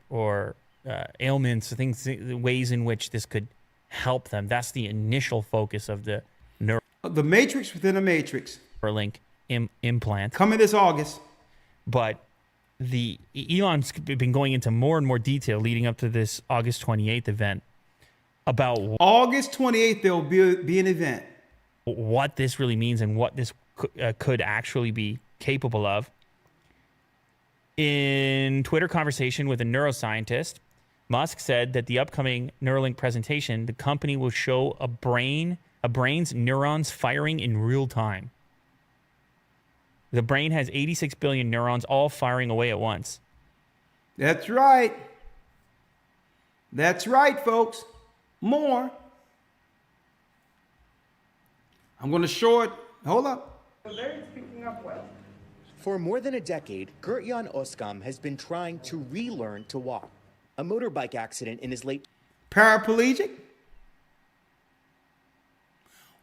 ailments, things, ways in which this could help them. That's the initial focus of the The Matrix within a Matrix. Neuralink implant. Coming this August. But Elon's been going into more and more detail leading up to this August 28th event about August 28th, there will be an event. What this really means and what this could actually be capable of. In Twitter conversation with a neuroscientist, Musk said that the upcoming Neuralink presentation, the company will show a brain's neurons firing in real time. The brain has 86 billion neurons all firing away at once. That's right. That's right, folks. More. I'm going to show it. Hold up. For more than a decade, Gert-Jan Oskam has been trying to relearn to walk. A motorbike accident in his late... Paraplegic?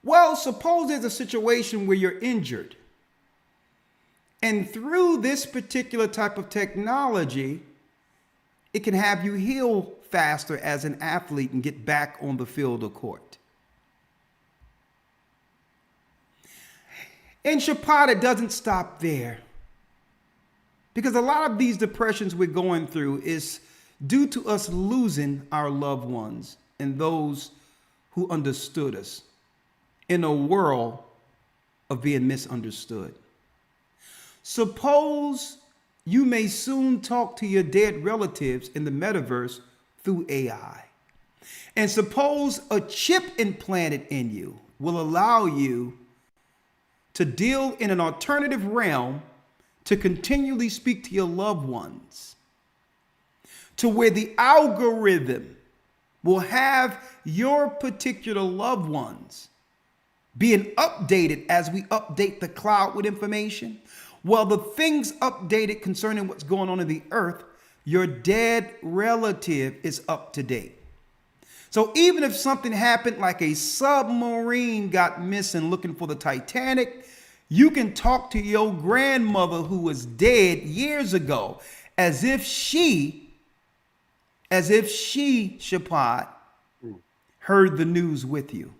Well, suppose there's a situation where you're injured. And through this particular type of technology, it can have you heal faster as an athlete and get back on the field of court. In Shabbat, it doesn't stop there. Because a lot of these depressions we're going through is due to us losing our loved ones and those who understood us in a world of being misunderstood. Suppose you may soon talk to your dead relatives in the metaverse through AI. And suppose a chip implanted in you will allow you to deal in an alternative realm to continually speak to your loved ones, to where the algorithm will have your particular loved ones being updated as we update the cloud with information. Well, the things updated concerning what's going on in the earth, your dead relative is up to date. So even if something happened like a submarine got missing looking for the Titanic, you can talk to your grandmother who was dead years ago as if she, Shapad, heard the news with you.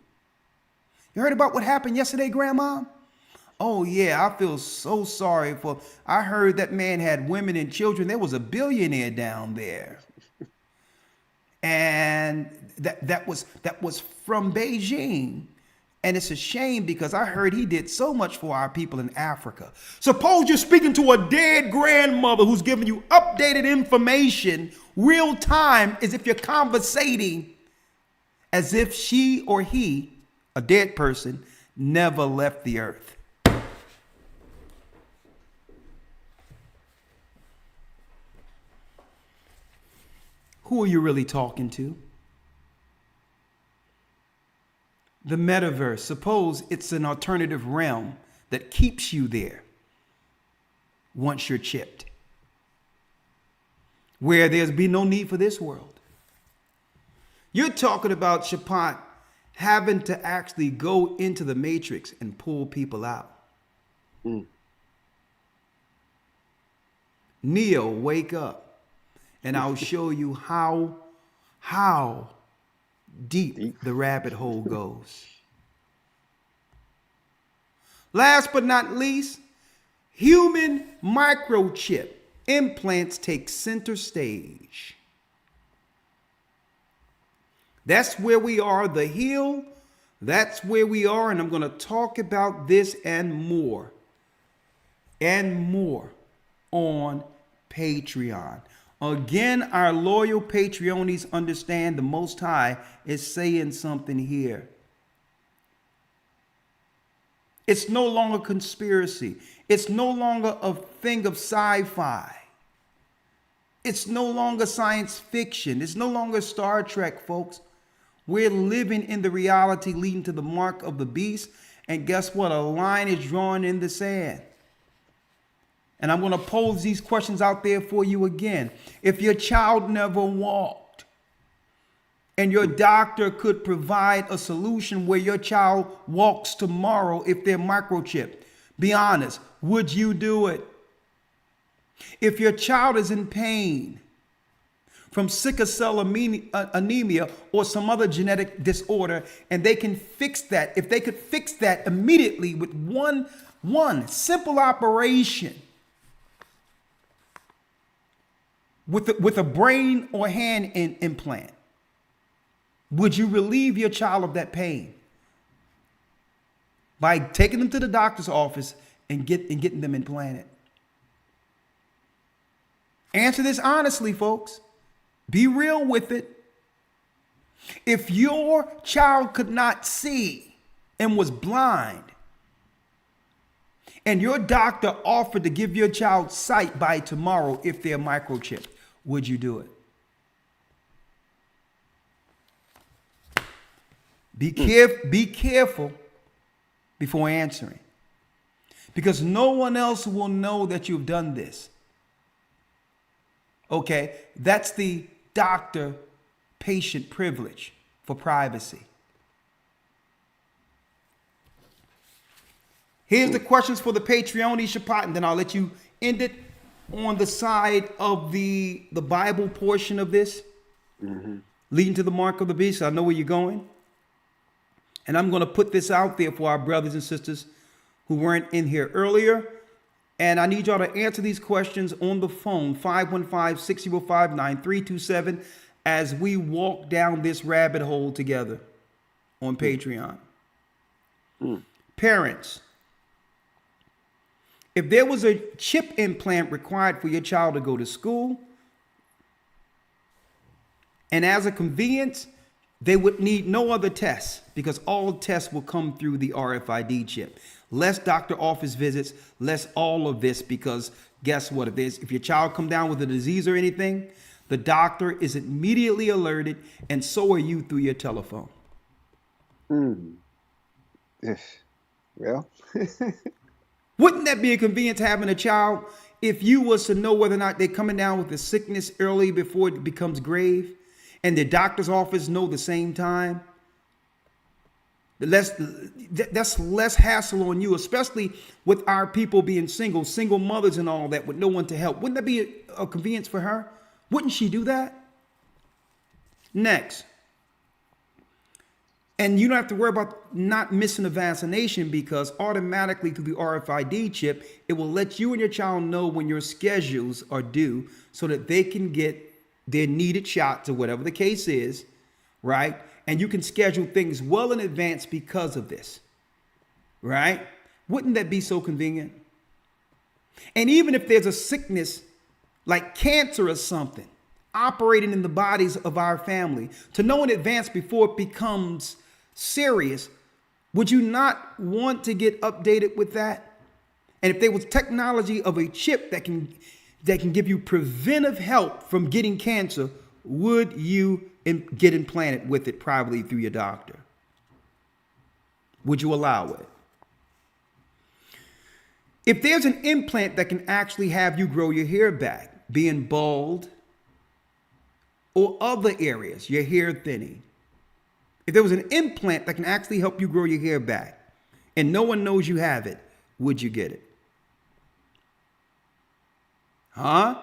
You heard about what happened yesterday, Grandma? Oh, yeah, I feel so sorry I heard that man had women and children. There was a billionaire down there. And that was from Beijing. And it's a shame because I heard he did so much for our people in Africa. Suppose you're speaking to a dead grandmother who's giving you updated information real time as if you're conversating as if she or he, a dead person, never left the earth. Who are you really talking to? The metaverse, suppose it's an alternative realm that keeps you there once you're chipped, where there's be no need for this world. You're talking about, Shapat, having to actually go into the matrix and pull people out. Neo, wake up. And I'll show you how deep the rabbit hole goes. Last but not least, human microchip implants take center stage. That's where we are, the hill. That's where we are. And I'm going to talk about this and more on Patreon. Again, our loyal Patreonies understand the Most High is saying something here. It's no longer conspiracy. It's no longer a thing of sci-fi. It's no longer science fiction. It's no longer Star Trek, folks. We're living in the reality leading to the mark of the beast. And guess what? A line is drawn in the sand. And I'm going to pose these questions out there for you again. If your child never walked and your doctor could provide a solution where your child walks tomorrow if they're microchipped, be honest, would you do it? If your child is in pain from sickle cell anemia or some other genetic disorder, and they can fix that, if they could fix that immediately with one simple operation, with a brain or hand implant, would you relieve your child of that pain by taking them to the doctor's office and getting them implanted? Answer this honestly, folks. Be real with it. If your child could not see and was blind, and your doctor offered to give your child sight by tomorrow if they're microchipped, would you do it? Be careful before answering, because no one else will know that you've done this. Okay, that's the doctor-patient privilege for privacy. Here's the questions for the Patreon, Shapat, and then I'll let you end it on the side of the Bible portion of this, leading to the mark of the beast. I know where you're going. And I'm going to put this out there for our brothers and sisters who weren't in here earlier. And I need y'all to answer these questions on the phone, 515-605-9327, as we walk down this rabbit hole together on Patreon. Parents, if there was a chip implant required for your child to go to school, and as a convenience, they would need no other tests, because all tests will come through the RFID chip. Less doctor office visits, less all of this, because guess what? If your child come down with a disease or anything, the doctor is immediately alerted, and so are you through your telephone. Yes. Well, Wouldn't that be a convenience having a child if you was to know whether or not they're coming down with a sickness early before it becomes grave, and the doctor's office know the same time? That's less hassle on you, especially with our people being single mothers and all that with no one to help. Wouldn't that be a convenience for her? Wouldn't she do that? Next. And you don't have to worry about not missing a vaccination, because automatically through the RFID chip, it will let you and your child know when your schedules are due so that they can get their needed shots or whatever the case is, right? And you can schedule things well in advance because of this, right? Wouldn't that be so convenient? And even if there's a sickness like cancer or something operating in the bodies of our family, to know in advance before it becomes serious, would you not want to get updated with that? And if there was technology of a chip that can give you preventive help from getting cancer, would you get implanted with it privately through your doctor? Would you allow it? If there's an implant that can actually have you grow your hair back, being bald, or other areas, your hair thinning, if there was an implant that can actually help you grow your hair back and no one knows you have it, would you get it? Huh?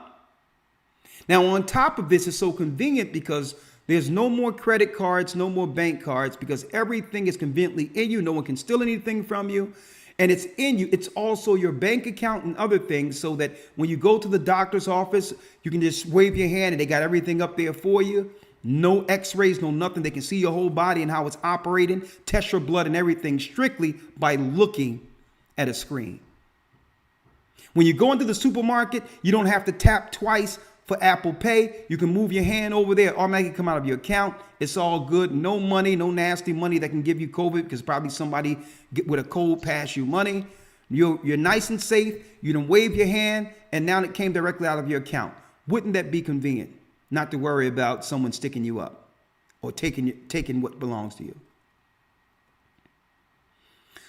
Now, on top of this, it's so convenient because there's no more credit cards, no more bank cards, because everything is conveniently in you. No one can steal anything from you. And it's in you. It's also your bank account and other things, so that when you go to the doctor's office, you can just wave your hand and they got everything up there for you. No x-rays, no nothing. They can see your whole body and how it's operating, test your blood and everything strictly by looking at a screen. When you go into the supermarket, you don't have to tap twice for Apple Pay. You can move your hand over there, automatically come out of your account. It's all good. No money, no nasty money that can give you COVID, because probably somebody with a cold pass you money. You're nice and safe. You done wave your hand, and now it came directly out of your account. Wouldn't that be convenient? Not to worry about someone sticking you up or taking what belongs to you.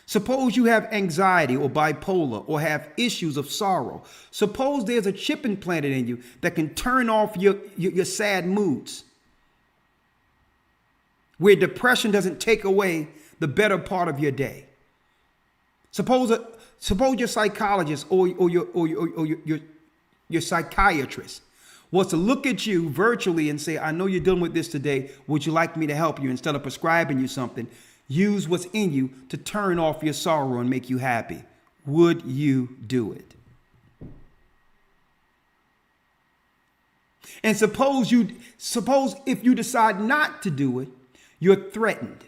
Suppose you have anxiety or bipolar or have issues of sorrow. Suppose there's a chip implanted in you that can turn off your sad moods, where depression doesn't take away the better part of your day. Suppose your psychologist or your psychiatrist was to look at you virtually and say, I know you're dealing with this today. Would you like me to help you? Instead of prescribing you something, use what's in you to turn off your sorrow and make you happy. Would you do it? And suppose if you decide not to do it, you're threatened.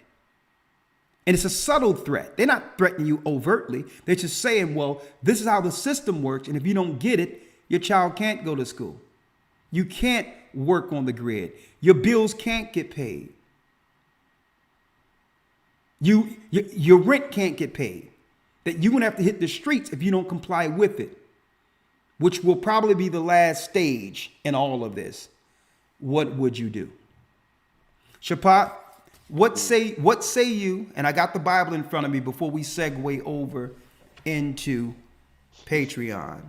And it's a subtle threat. They're not threatening you overtly. They're just saying, well, this is how the system works. And if you don't get it, your child can't go to school. You can't work on the grid. Your bills can't get paid. Your rent can't get paid. That you're going to have to hit the streets if you don't comply with it, which will probably be the last stage in all of this. What would you do? Shapat, what say you? And I got the Bible in front of me before we segue over into Patreon.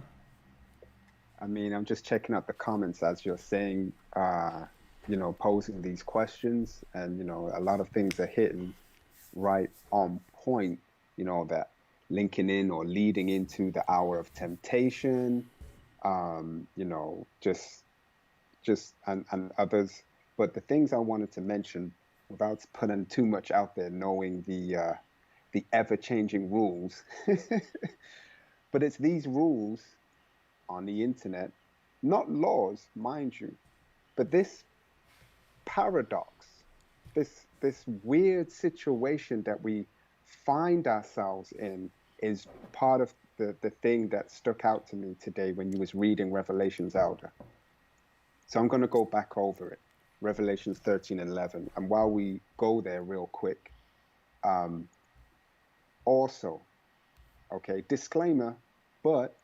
I mean, I'm just checking out the comments as you're saying, posing these questions, and, a lot of things are hitting right on point, that linking in or leading into the hour of temptation, and others. But the things I wanted to mention, without putting too much out there, knowing the ever-changing rules, but it's these rules on the internet, not laws, mind you, but this paradox, this weird situation that we find ourselves in is part of the thing that stuck out to me today when you was reading Revelations, Elder. So I'm going to go back over it, Revelations 13:11. And while we go there real quick, also, okay, disclaimer, but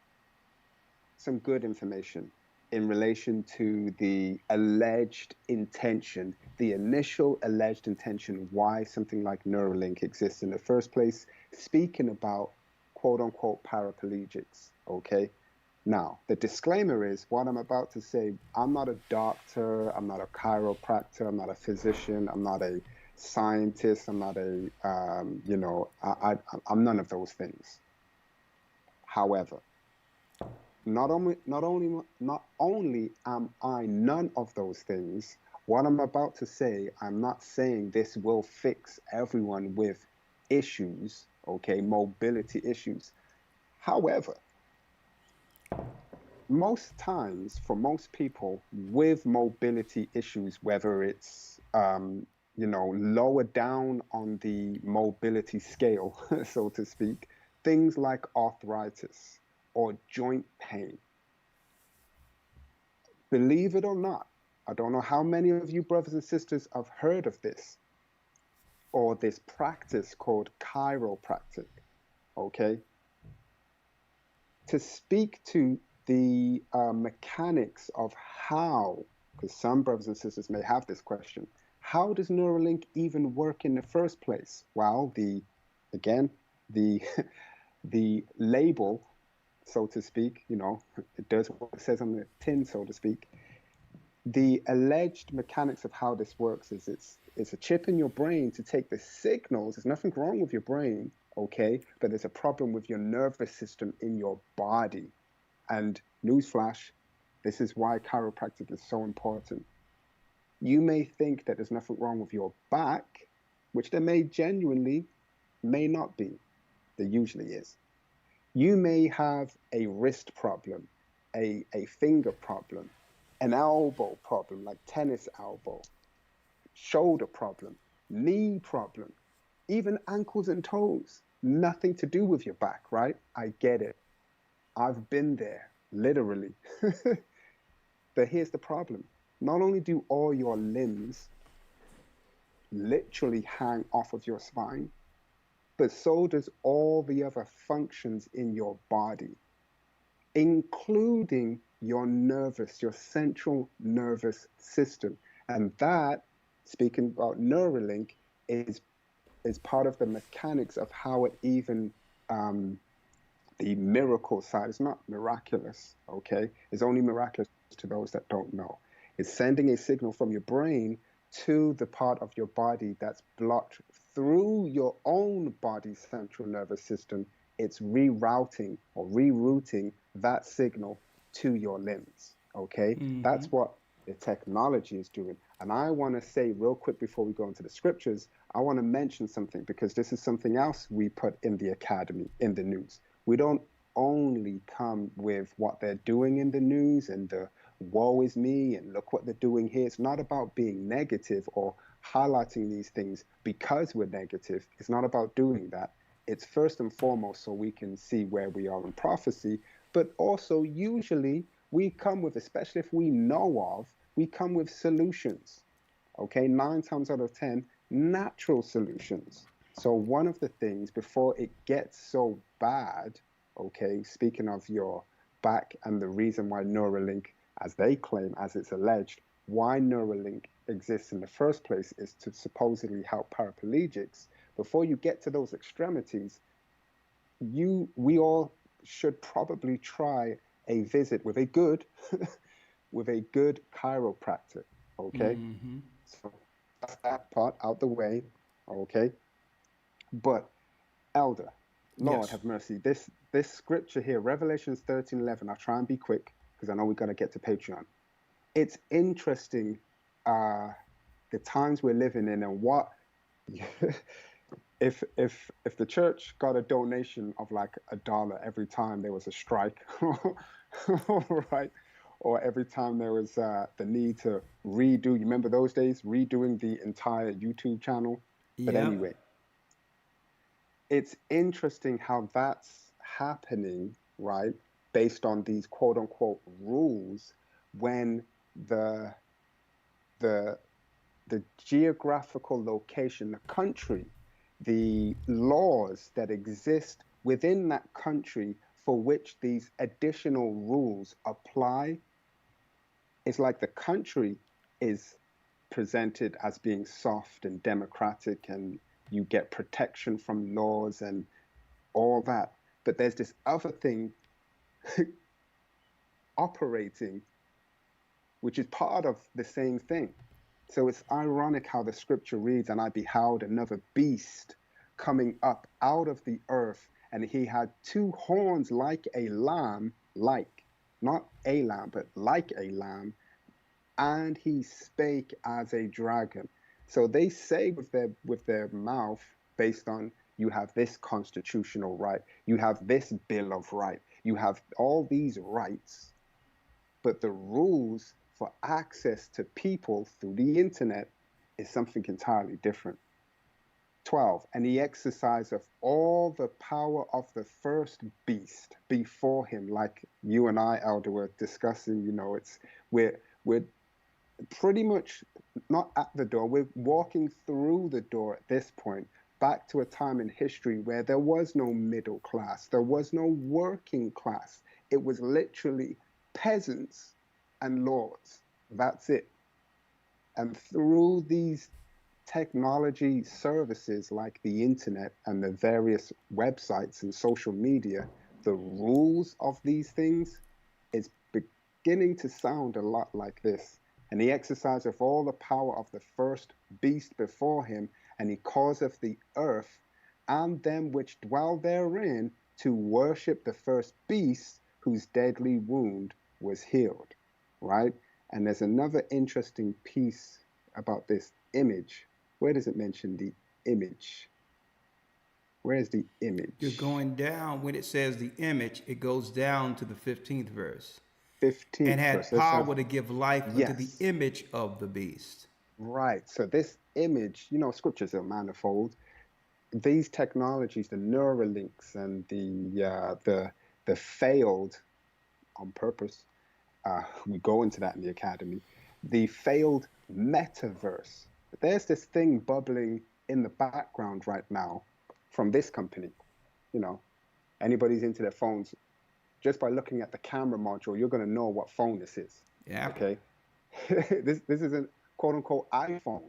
some good information in relation to the alleged intention, the initial alleged intention, why something like Neuralink exists in the first place, speaking about quote unquote paraplegics, okay? Now, the disclaimer is what I'm about to say, I'm not a doctor, I'm not a chiropractor, I'm not a physician, I'm not a scientist, I'm not a, I'm none of those things. However, not only am I none of those things, what I'm about to say, I'm not saying this will fix everyone with issues, okay, mobility issues. However, most times for most people with mobility issues, whether it's, lower down on the mobility scale, so to speak, things like arthritis or joint pain. Believe it or not, I don't know how many of you brothers and sisters have heard of this or this practice called chiropractic, okay? To speak to the mechanics of how, because some brothers and sisters may have this question, how does Neuralink even work in the first place? Well, the label, so to speak, it does what it says on the tin, so to speak. The alleged mechanics of how this works is it's a chip in your brain to take the signals. There's nothing wrong with your brain, okay? But there's a problem with your nervous system in your body. And newsflash, this is why chiropractic is so important. You may think that there's nothing wrong with your back, which there may not be. There usually is. You may have a wrist problem, a finger problem, an elbow problem, like tennis elbow, shoulder problem, knee problem, even ankles and toes. Nothing to do with your back, right? I get it. I've been there, literally. But here's the problem. Not only do all your limbs literally hang off of your spine, but so does all the other functions in your body, including your central nervous system. And that, speaking about Neuralink, is part of the mechanics of how it even the miracle side is not miraculous, okay? It's only miraculous to those that don't know. It's sending a signal from your brain to the part of your body that's blocked through your own body's central nervous system. It's rerouting or rerouting that signal to your limbs, okay? That's what the technology is doing. And I want to say real quick before we go into the scriptures, I want to mention something because this is something else we put in the academy, in the news. We don't only come with what they're doing in the news and the woe is me and look what they're doing here. It's not about being negative or highlighting these things because we're negative. It's not about doing that. It's first and foremost so we can see where we are in prophecy, but also usually we come with, especially if we know of, we come with solutions, okay? 9 times out of 10, natural solutions. So one of the things before it gets so bad, okay, speaking of your back and the reason why Neuralink, as they claim, as it's alleged, why Neuralink exists in the first place is to supposedly help paraplegics. Before you get to those extremities, we all should probably try a visit with a good with a good chiropractor, okay? So that's that part out the way, okay? But Elder, Lord Yes. have mercy, this scripture here, Revelations 13:11, I'll try and be quick because I know we got to get to Patreon. It's interesting the times we're living in and what if the church got a donation of like $1 every time there was a strike, right? Or every time there was the need to redo, you remember those days, redoing the entire YouTube channel? But anyway, it's interesting how that's happening, right? Based on these quote unquote rules when the geographical location, the country, the laws that exist within that country for which these additional rules apply, it's like the country is presented as being soft and democratic and you get protection from laws and all that. But there's this other thing operating, which is part of the same thing. So it's ironic how the scripture reads, and I beheld another beast coming up out of the earth, and he had 2 horns like a lamb, not a lamb, but like a lamb, and he spake as a dragon. So they say with their mouth, based on you have this constitutional right, you have this Bill of Rights, you have all these rights, but the rules for access to people through the internet is something entirely different. 12, and he exerciseth all the power of the first beast before him, like you and I, Elder, were discussing. We're pretty much not at the door. We're walking through the door at this point, back to a time in history where there was no middle class, there was no working class. It was literally peasants and lords. That's it. And through these technology services like the internet and the various websites and social media, the rules of these things is beginning to sound a lot like this. And he exerciseth all the power of the first beast before him, and he causeth the earth and them which dwell therein to worship the first beast whose deadly wound was healed. Right? And there's another interesting piece about this image. Where does it mention the image? Where is the image? You're going down when it says the image, it goes down to the 15th verse. 15th And had verse. Let's power have, to give life unto the yes. image of the beast. Right. So this image, scriptures are manifold. These technologies, the Neuralinks and the failed on purpose. We go into that in the academy. The failed metaverse. There's this thing bubbling in the background right now from this company. You know, anybody's into their phones, just by looking at the camera module, you're going to know what phone this is. Apple. Okay, this is a quote unquote iPhone,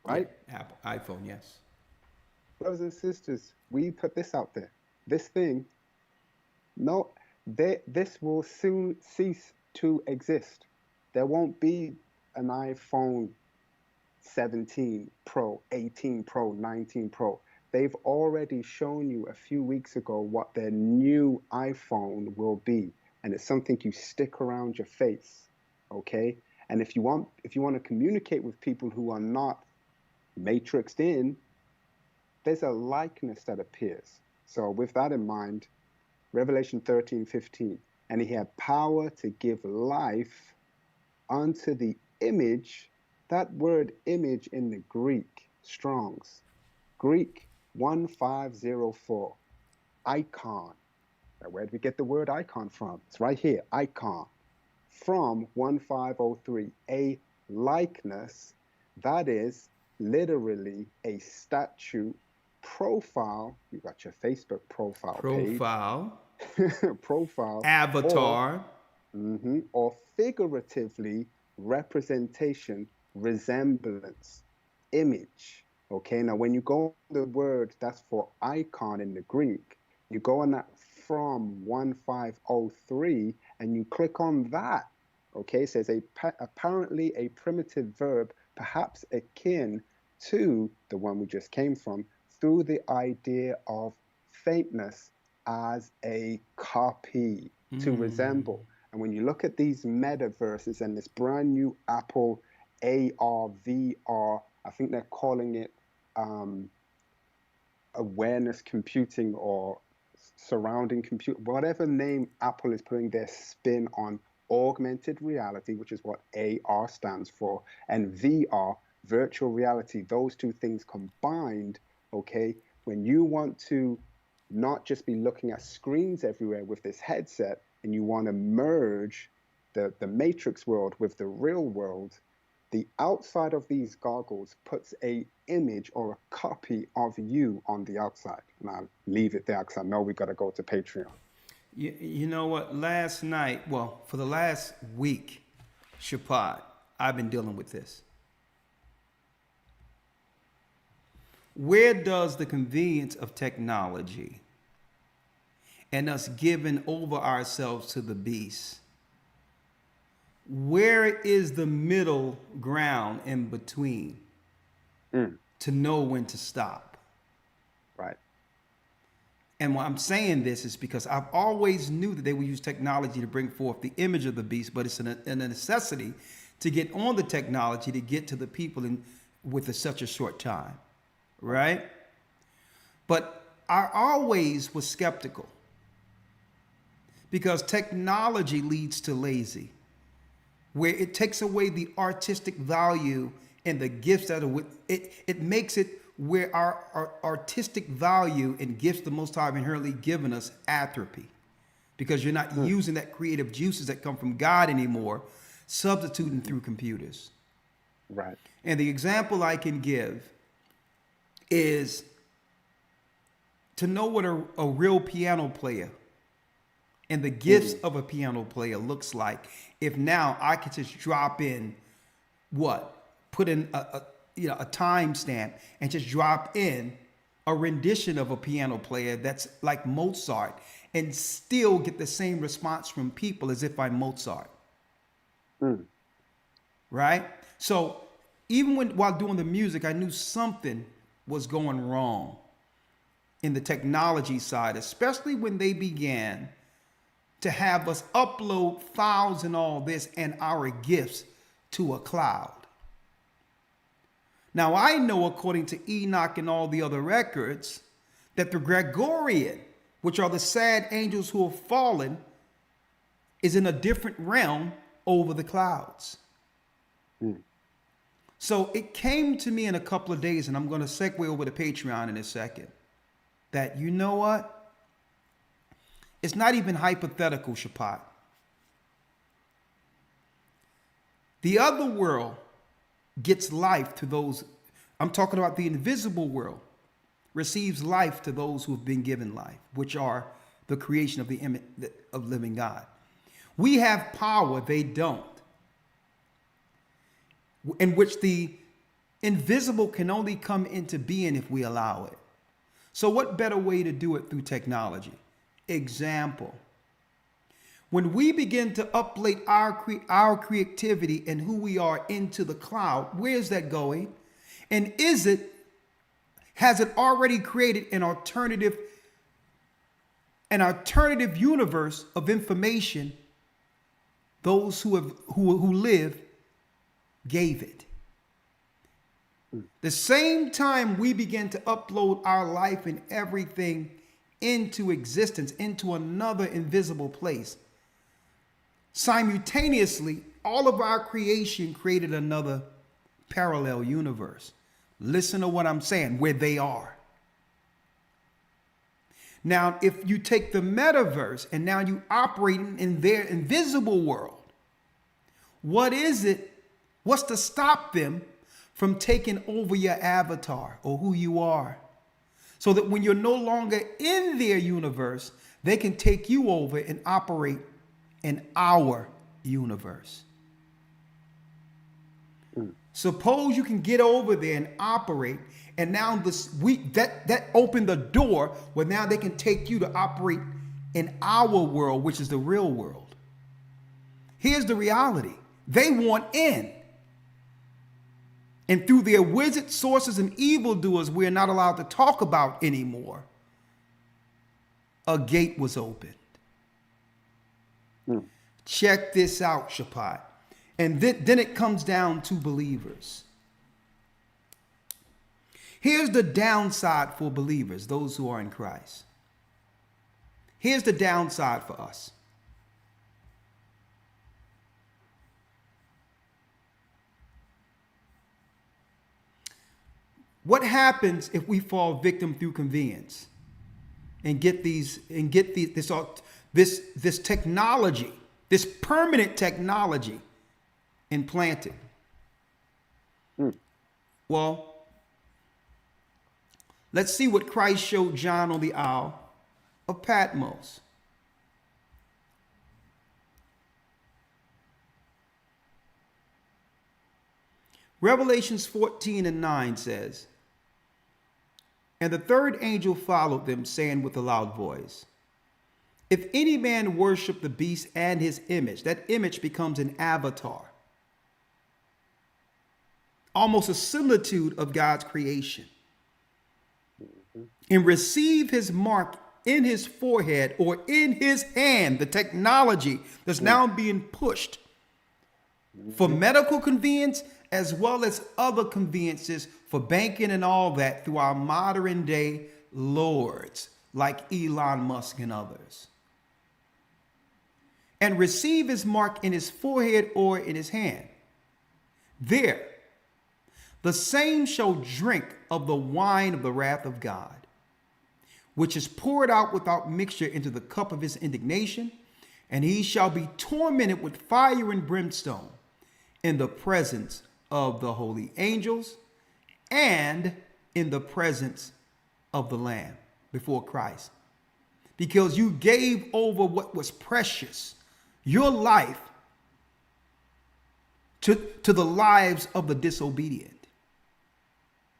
Yeah, right? Apple iPhone. Yes. Brothers and sisters, we put this out there. This thing, no, this will soon cease to exist. There won't be an iPhone 17 Pro, 18 Pro, 19 Pro. They've already shown you a few weeks ago what their new iPhone will be, and it's something you stick around your face, okay? And if you want to communicate with people who are not matrixed in, there's a likeness that appears. So with that in mind, Revelation 13:15, and he had power to give life unto the image. That word image in the Greek, Strong's, Greek 1504, icon. Now, where did we get the word icon from? It's right here, icon. From 1503, a likeness, that is literally a statue profile. You got your Facebook profile Profile. page, profile, Avatar. or figuratively representation, resemblance, image. Okay, now when you go the word that's for icon in the Greek, you go on that from 1503 and you click on that. Okay, it says apparently a primitive verb, perhaps akin to the one we just came from, through the idea of faintness as a copy, to resemble. And when you look at these metaverses and this brand new Apple AR, VR, I think they're calling it awareness computing or surrounding compute, whatever name Apple is putting their spin on augmented reality, which is what AR stands for, and VR, virtual reality, those two things combined, okay, when you want to not just be looking at screens everywhere with this headset, and you want to merge the matrix world with the real world, the outside of these goggles puts a image or a copy of you on the outside. And I'll leave it there because I know we got to go to Patreon. You know what? Last night, well, for the last week, Shapad, I've been dealing with this. Where does the convenience of technology and us giving over ourselves to the beast, where is the middle ground in between to know when to stop? Right. And why I'm saying this is because I've always knew that they would use technology to bring forth the image of the beast, but it's a necessity to get on the technology to get to the people with such a short time, right? But I always was skeptical because technology leads to lazy, where it takes away the artistic value and the gifts that are with it. It makes it where our artistic value and gifts the Most High have inherently given us atrophy, because you're not using that creative juices that come from God anymore, substituting through computers. Right. And the example I can give is to know what a real piano player and the gifts of a piano player looks like. If now I could just drop in put in a timestamp and just drop in a rendition of a piano player that's like Mozart and still get the same response from people as if I'm Mozart. Right? So even while doing the music, I knew something was going wrong in the technology side, especially when they began to have us upload files and all this and our gifts to a cloud. Now, I know, according to Enoch and all the other records, that the Gregorian, which are the sad angels who have fallen, is in a different realm over the clouds. So it came to me in a couple of days, and I'm going to segue over to Patreon in a second, that you know what? It's not even hypothetical, Shapat. The other world gets life to those, I'm talking about the invisible world, receives life to those who have been given life, which are the creation of the image of living God. We have power, they don't, in which the invisible can only come into being if we allow it. So what better way to do it through technology? Example. When we begin to upload our creativity and who we are into the cloud, where's that going? And has it already created an alternative universe of information those who live gave it? The same time we begin to upload our life and everything into existence, into another invisible place, simultaneously, all of our creation created another parallel universe. Listen to what I'm saying, where they are. Now, if you take the metaverse and now you operate in their invisible world, what is it? What's to stop them from taking over your avatar or who you are? So that when you're no longer in their universe, they can take you over and operate in our universe. Suppose you can get over there and operate, and now that opened the door where now they can take you to operate in our world, which is the real world. Here's the reality. They want in. And through their wizard sources and evildoers we're not allowed to talk about anymore, a gate was opened. Check this out, Shapat. And then it comes down to believers. Here's the downside for believers, those who are in Christ. Here's the downside for us. What happens if we fall victim through convenience and get this technology, this permanent technology implanted? Well, let's see what Christ showed John on the Isle of Patmos. Revelations 14:9 says, "And the third angel followed them, saying with a loud voice, if any man worship the beast and his image," that image becomes an avatar, almost a similitude of God's creation, "and receive his mark in his forehead or in his hand," the technology that's now being pushed for medical convenience as well as other conveniences for banking and all that through our modern day lords like Elon Musk and others. "And receive his mark in his forehead or in his hand. There, the same shall drink of the wine of the wrath of God, which is poured out without mixture into the cup of his indignation, and he shall be tormented with fire and brimstone in the presence of the holy angels and in the presence of the Lamb," before Christ. Because you gave over what was precious, your life, to the lives of the disobedient.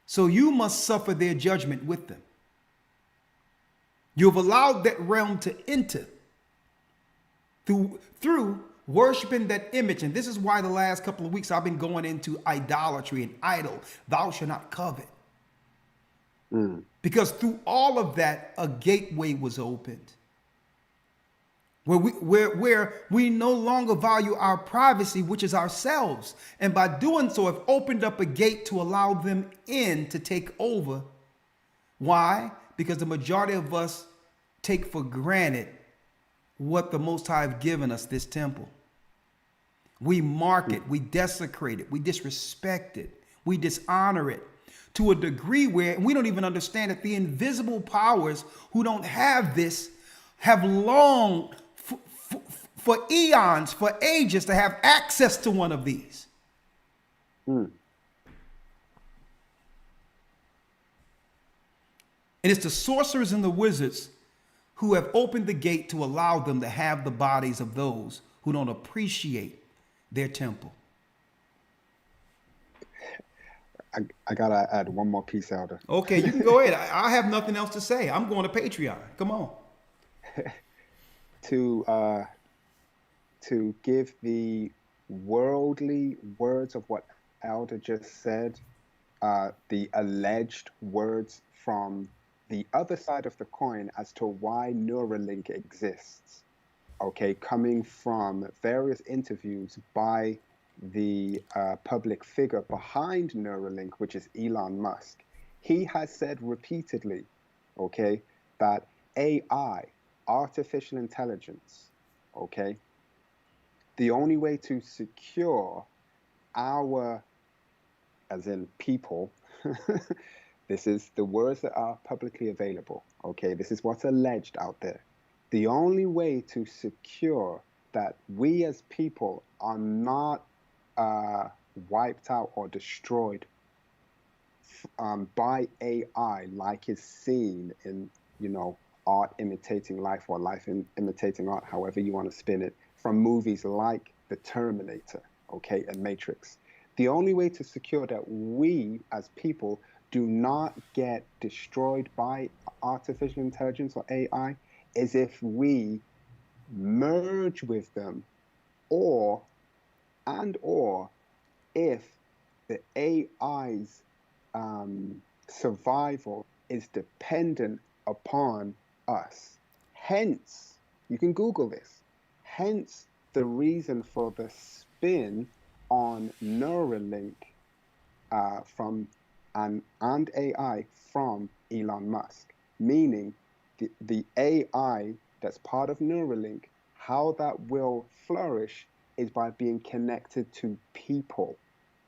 So you must suffer their judgment with them. You've allowed that realm to enter through worshiping that image. And this is why the last couple of weeks I've been going into idolatry and idol. Thou shalt not covet. Because through all of that, a gateway was opened. Where we no longer value our privacy, which is ourselves. And by doing so, have opened up a gate to allow them in to take over. Why? Because the majority of us take for granted what the Most High have given us, this temple. We mark it, we desecrate it, we disrespect it, We dishonor it to a degree where we don't even understand that the invisible powers who don't have this have longed for eons, for ages, to have access to one of these. Mm. And it's the sorcerers and the wizards who have opened the gate to allow them to have the bodies of those who don't appreciate their temple. I gotta add one more piece, Elder. Okay, you can go ahead. I have nothing else to say. I'm going to Patreon. Come on. To give the worldly words of what Elder just said, the alleged words from the other side of the coin as to why Neuralink exists, okay, coming from various interviews by the public figure behind Neuralink, which is Elon Musk. He has said repeatedly, okay, that AI, artificial intelligence, okay, the only way to secure our, as in people, this is the words that are publicly available, okay, this is what's alleged out there. The only way to secure that we as people are not wiped out or destroyed by AI, like is seen in, art imitating life, or life imitating art, however you want to spin it, from movies like The Terminator, okay, and Matrix. The only way to secure that we as people do not get destroyed by artificial intelligence or AI is if we merge with them, or if the AI's survival is dependent upon us. Hence, you can Google this. Hence, the reason for the spin on Neuralink and AI from Elon Musk, meaning the AI that's part of Neuralink, how that will flourish is by being connected to people.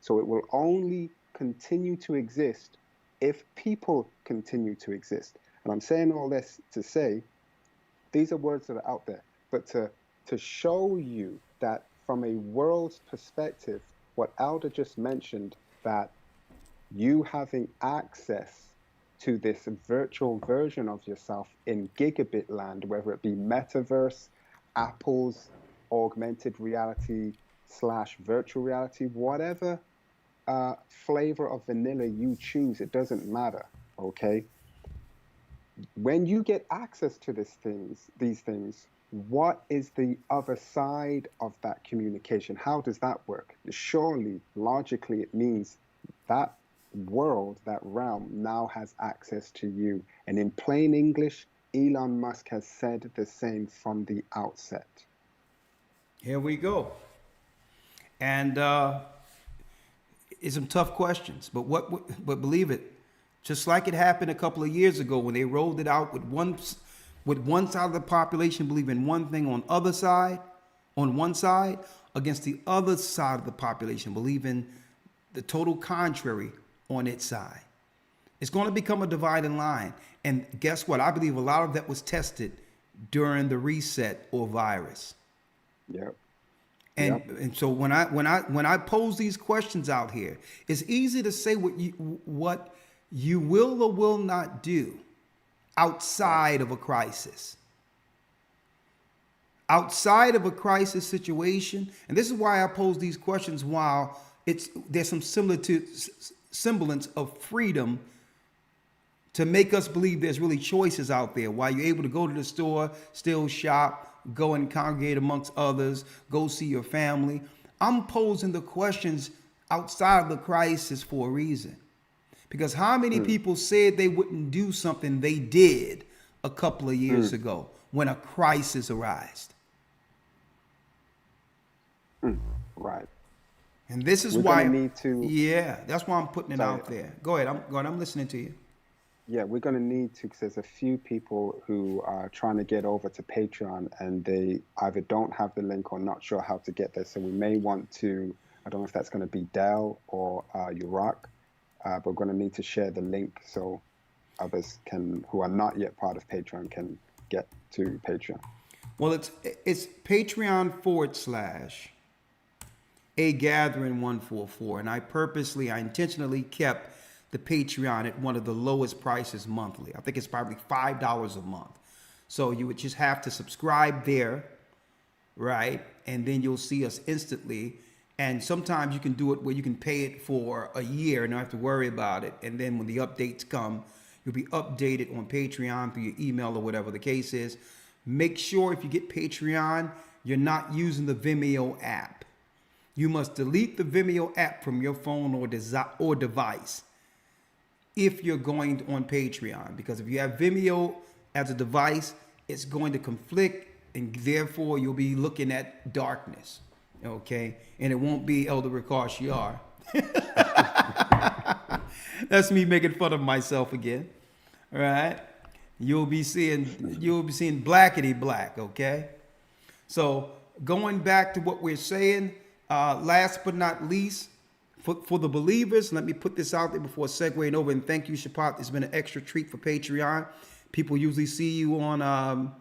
So it will only continue to exist if people continue to exist. And I'm saying all this to say, these are words that are out there, but to show you that from a world's perspective, what Alda just mentioned, that you having access to this virtual version of yourself in gigabit land, whether it be metaverse, Apple's augmented reality / virtual reality, whatever flavor of vanilla you choose, it doesn't matter, okay? When you get access to these things, what is the other side of that communication? How does that work? Surely, logically, it means that world, that realm, now has access to you. And in plain English, Elon Musk has said the same from the outset. Here we go. And it's some tough questions, but believe it, just like it happened a couple of years ago when they rolled it out with one side of the population believing one thing on one side, against the other side of the population believing the total contrary on its side. It's going to become a dividing line. And guess what? I believe a lot of that was tested during the reset or virus. Yep. And so when I pose these questions out here, it's easy to say what you will or will not do outside of a crisis. Outside of a crisis situation, and this is why I pose these questions while there's some semblance of freedom to make us believe there's really choices out there. While you're able to go to the store, still shop, go and congregate amongst others, go see your family. I'm posing the questions outside of the crisis for a reason. Because how many people said they wouldn't do something they did a couple of years ago when a crisis arose? Right. And this is We're why gonna need to. Yeah, that's why I'm putting it out there. Go ahead. I'm listening to you. Yeah, we're going to need to, because there's a few people who are trying to get over to Patreon and they either don't have the link or not sure how to get there. So we may want to I don't know if that's going to be Dell or Iraq, but we're going to need to share the link so others can, who are not yet part of Patreon, can get to Patreon. Well, it's Patreon / a gathering 144, and I intentionally kept the Patreon at one of the lowest prices monthly. I think it's probably $5 a month. So you would just have to subscribe there, right? And then you'll see us instantly. And sometimes you can do it where you can pay it for a year and not have to worry about it. And then when the updates come, you'll be updated on Patreon through your email or whatever the case is. Make sure if you get Patreon, you're not using the Vimeo app. You must delete the Vimeo app from your phone or device if you're going on Patreon. Because if you have Vimeo as a device, it's going to conflict, and therefore you'll be looking at darkness. Okay? And it won't be Elder Ricard Shiar. That's me making fun of myself again. All right? You'll be seeing blackety black, okay? So going back to what we're saying, last but not least, for the believers, let me put this out there before segueing over, and thank you, Shapat. It's been an extra treat for Patreon. People usually see you on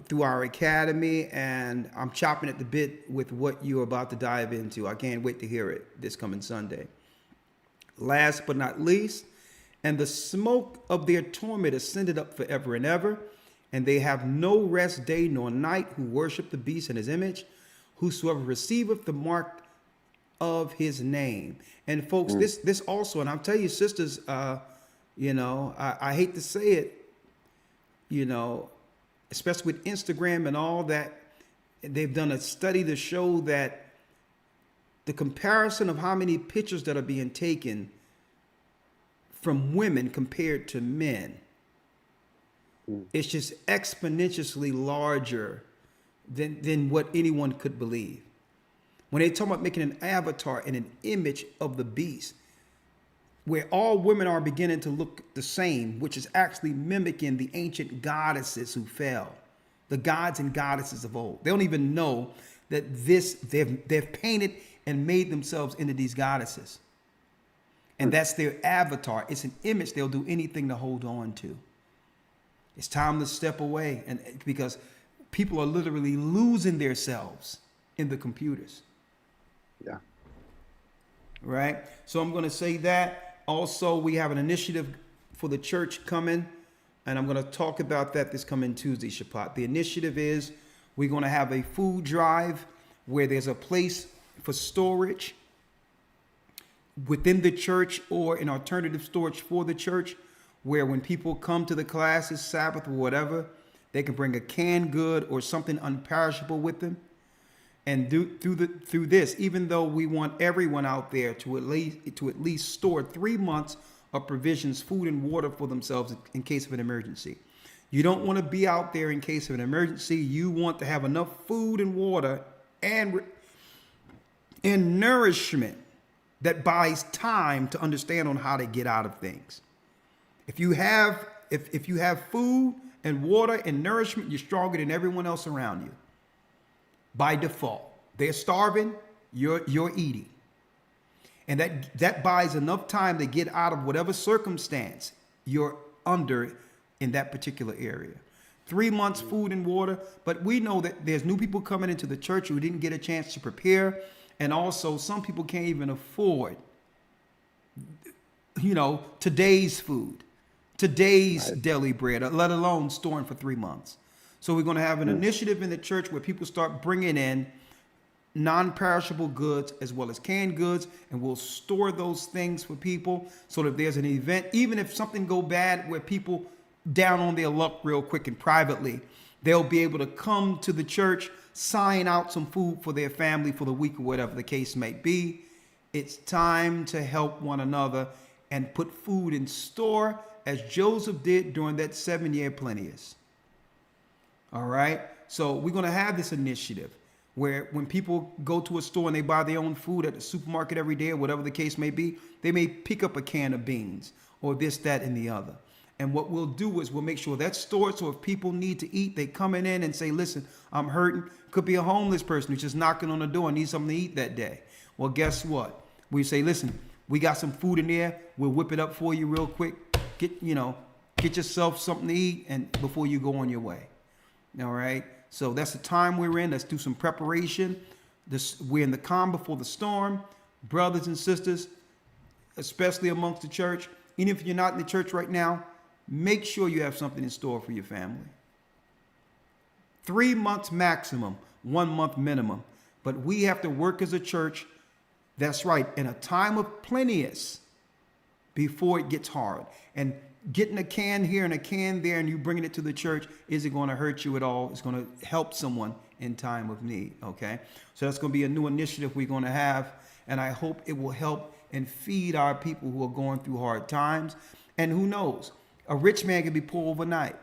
through our academy, and I'm chopping at the bit with what you're about to dive into. I can't wait to hear it this coming Sunday. Last but not least, and the smoke of their torment ascended up forever and ever, and they have no rest day nor night who worship the beast in his image, whosoever receiveth the mark of his name. And folks, this also, and I'll tell you, sisters, I hate to say it, especially with Instagram and all that, they've done a study to show that the comparison of how many pictures that are being taken from women compared to men, it's just exponentially larger than what anyone could believe. When they talk about making an avatar and an image of the beast, where all women are beginning to look the same, which is actually mimicking the ancient goddesses who fell, the gods and goddesses of old. They don't even know that they've painted and made themselves into these goddesses. And that's their avatar. It's an image they'll do anything to hold on to. It's time to step away, and because people are literally losing themselves in the computers. Yeah. Right? So I'm going to say that. Also, we have an initiative for the church coming, and I'm going to talk about that this coming Tuesday, Shapat. The initiative is we're going to have a food drive where there's a place for storage within the church or an alternative storage for the church, where when people come to the classes, Sabbath or whatever, they can bring a canned good or something unperishable with them. And through this, even though we want everyone out there to at least store 3 months of provisions, food and water for themselves in case of an emergency. You don't want to be out there in case of an emergency. You want to have enough food and water and nourishment that buys time to understand on how to get out of things. If you have food and water and nourishment, you're stronger than everyone else around you. By default, they're starving, you're eating. And that buys enough time to get out of whatever circumstance you're under in that particular area. 3 months food and water, but we know that there's new people coming into the church who didn't get a chance to prepare. And also some people can't even afford, today's food, today's daily bread, let alone storing for 3 months. So we're going to have an initiative in the church where people start bringing in non-perishable goods as well as canned goods, and we'll store those things for people so that if there's an event, even if something go bad where people down on their luck real quick and privately, they'll be able to come to the church, sign out some food for their family for the week or whatever the case may be. It's time to help one another and put food in store as Joseph did during that 7-year plenteous. All right. So we're going to have this initiative where when people go to a store and they buy their own food at the supermarket every day or whatever the case may be, they may pick up a can of beans or this, that, and the other. And what we'll do is we'll make sure that's stored, so if people need to eat, they coming in and say, listen, I'm hurting. Could be a homeless person who's just knocking on the door and needs something to eat that day. Well, guess what? We say, listen, we got some food in there. We'll whip it up for you real quick. Get yourself something to eat and before you go on your way. All right? So that's the time we're in. Let's do some preparation. We're in the calm before the storm. Brothers and sisters, especially amongst the church, even if you're not in the church right now, make sure you have something in store for your family. 3 months maximum, 1 month minimum. But we have to work as a church, that's right, in a time of plenteous before it gets hard. And getting a can here and a can there and you bringing it to the church isn't going to hurt you at all. It's going to help someone in time of need, okay? So that's going to be a new initiative we're going to have, and I hope it will help and feed our people who are going through hard times. And who knows? A rich man can be poor overnight.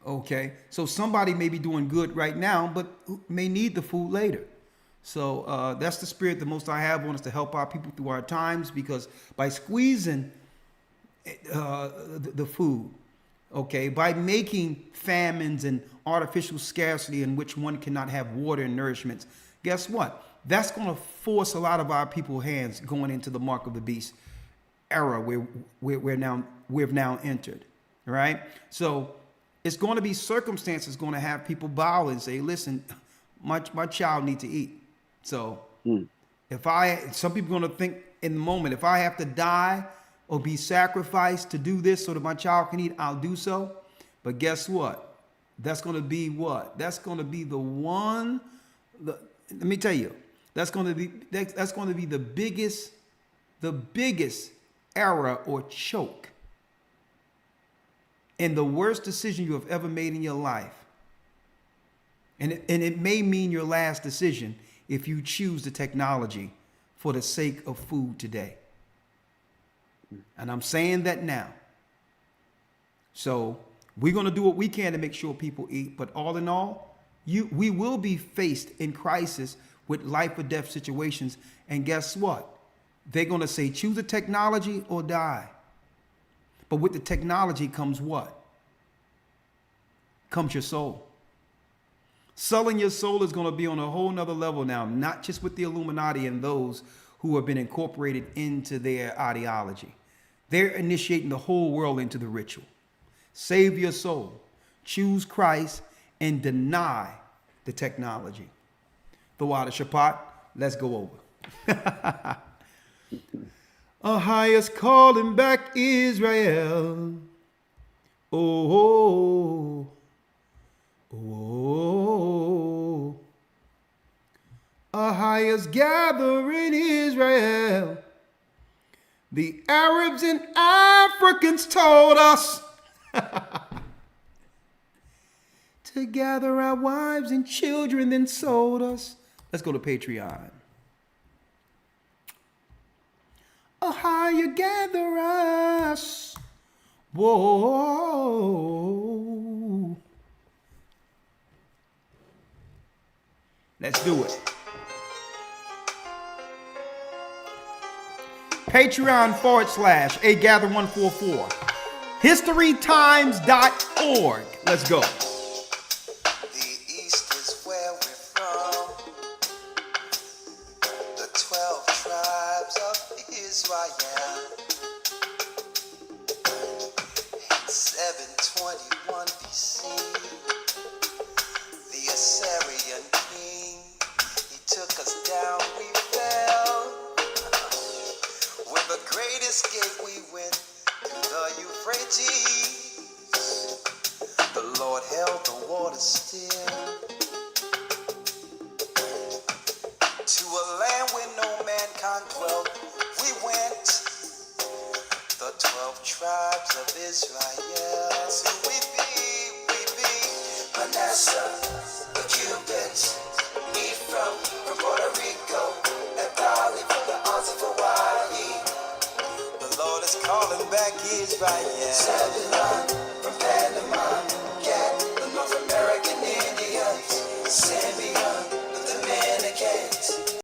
Okay, so somebody may be doing good right now, but may need the food later. So that's the spirit the Most High have on us, to help our people through our times, because by squeezing the food, okay, by making famines and artificial scarcity in which one cannot have water and nourishments, guess what? That's going to force a lot of our people's hands going into the mark of the beast era where we've now entered, right? So it's going to be circumstances going to have people bow and say, listen, my child needs to eat. So some people are going to think in the moment, if I have to die or be sacrificed to do this so that my child can eat, I'll do so. But guess what? That's going to be what? That's going to be let me tell you, that's going to be the biggest error or choke and the worst decision you have ever made in your life. And it may mean your last decision if you choose the technology for the sake of food today. And I'm saying that now. So we're going to do what we can to make sure people eat. But all in all, we will be faced in crisis with life or death situations. And guess what? They're going to say, choose the technology or die. But with the technology comes what? Comes your soul. Selling your soul is going to be on a whole nother level now, not just with the Illuminati and those who have been incorporated into their ideology. They're initiating the whole world into the ritual. Save your soul, choose Christ, and deny the technology. The water Shabbat, let's go over. Highest calling back Israel. Oh, oh, highest gathering Israel. The Arabs and Africans told us to gather our wives and children, then sold us. Let's go to Patreon. You gather us. Whoa. Let's do it. Patreon.com/agather144. historytimes.org. Let's go. The East is where we're from. The 12 tribes of Israel. In 721 BC, the Assyrian king, he took us down, we fell. With the great escape, we went to the Euphrates. The Lord held the water still. To a land where no mankind dwelt, we went. The 12 tribes of Israel. So we be Manasseh, the Cubans, Ephraim from Puerto Rico, Naphtali from the Arts of Hawaii. The Lord is calling back Israel. Zebulun from Panama, Gad, the North American Indians, Simeon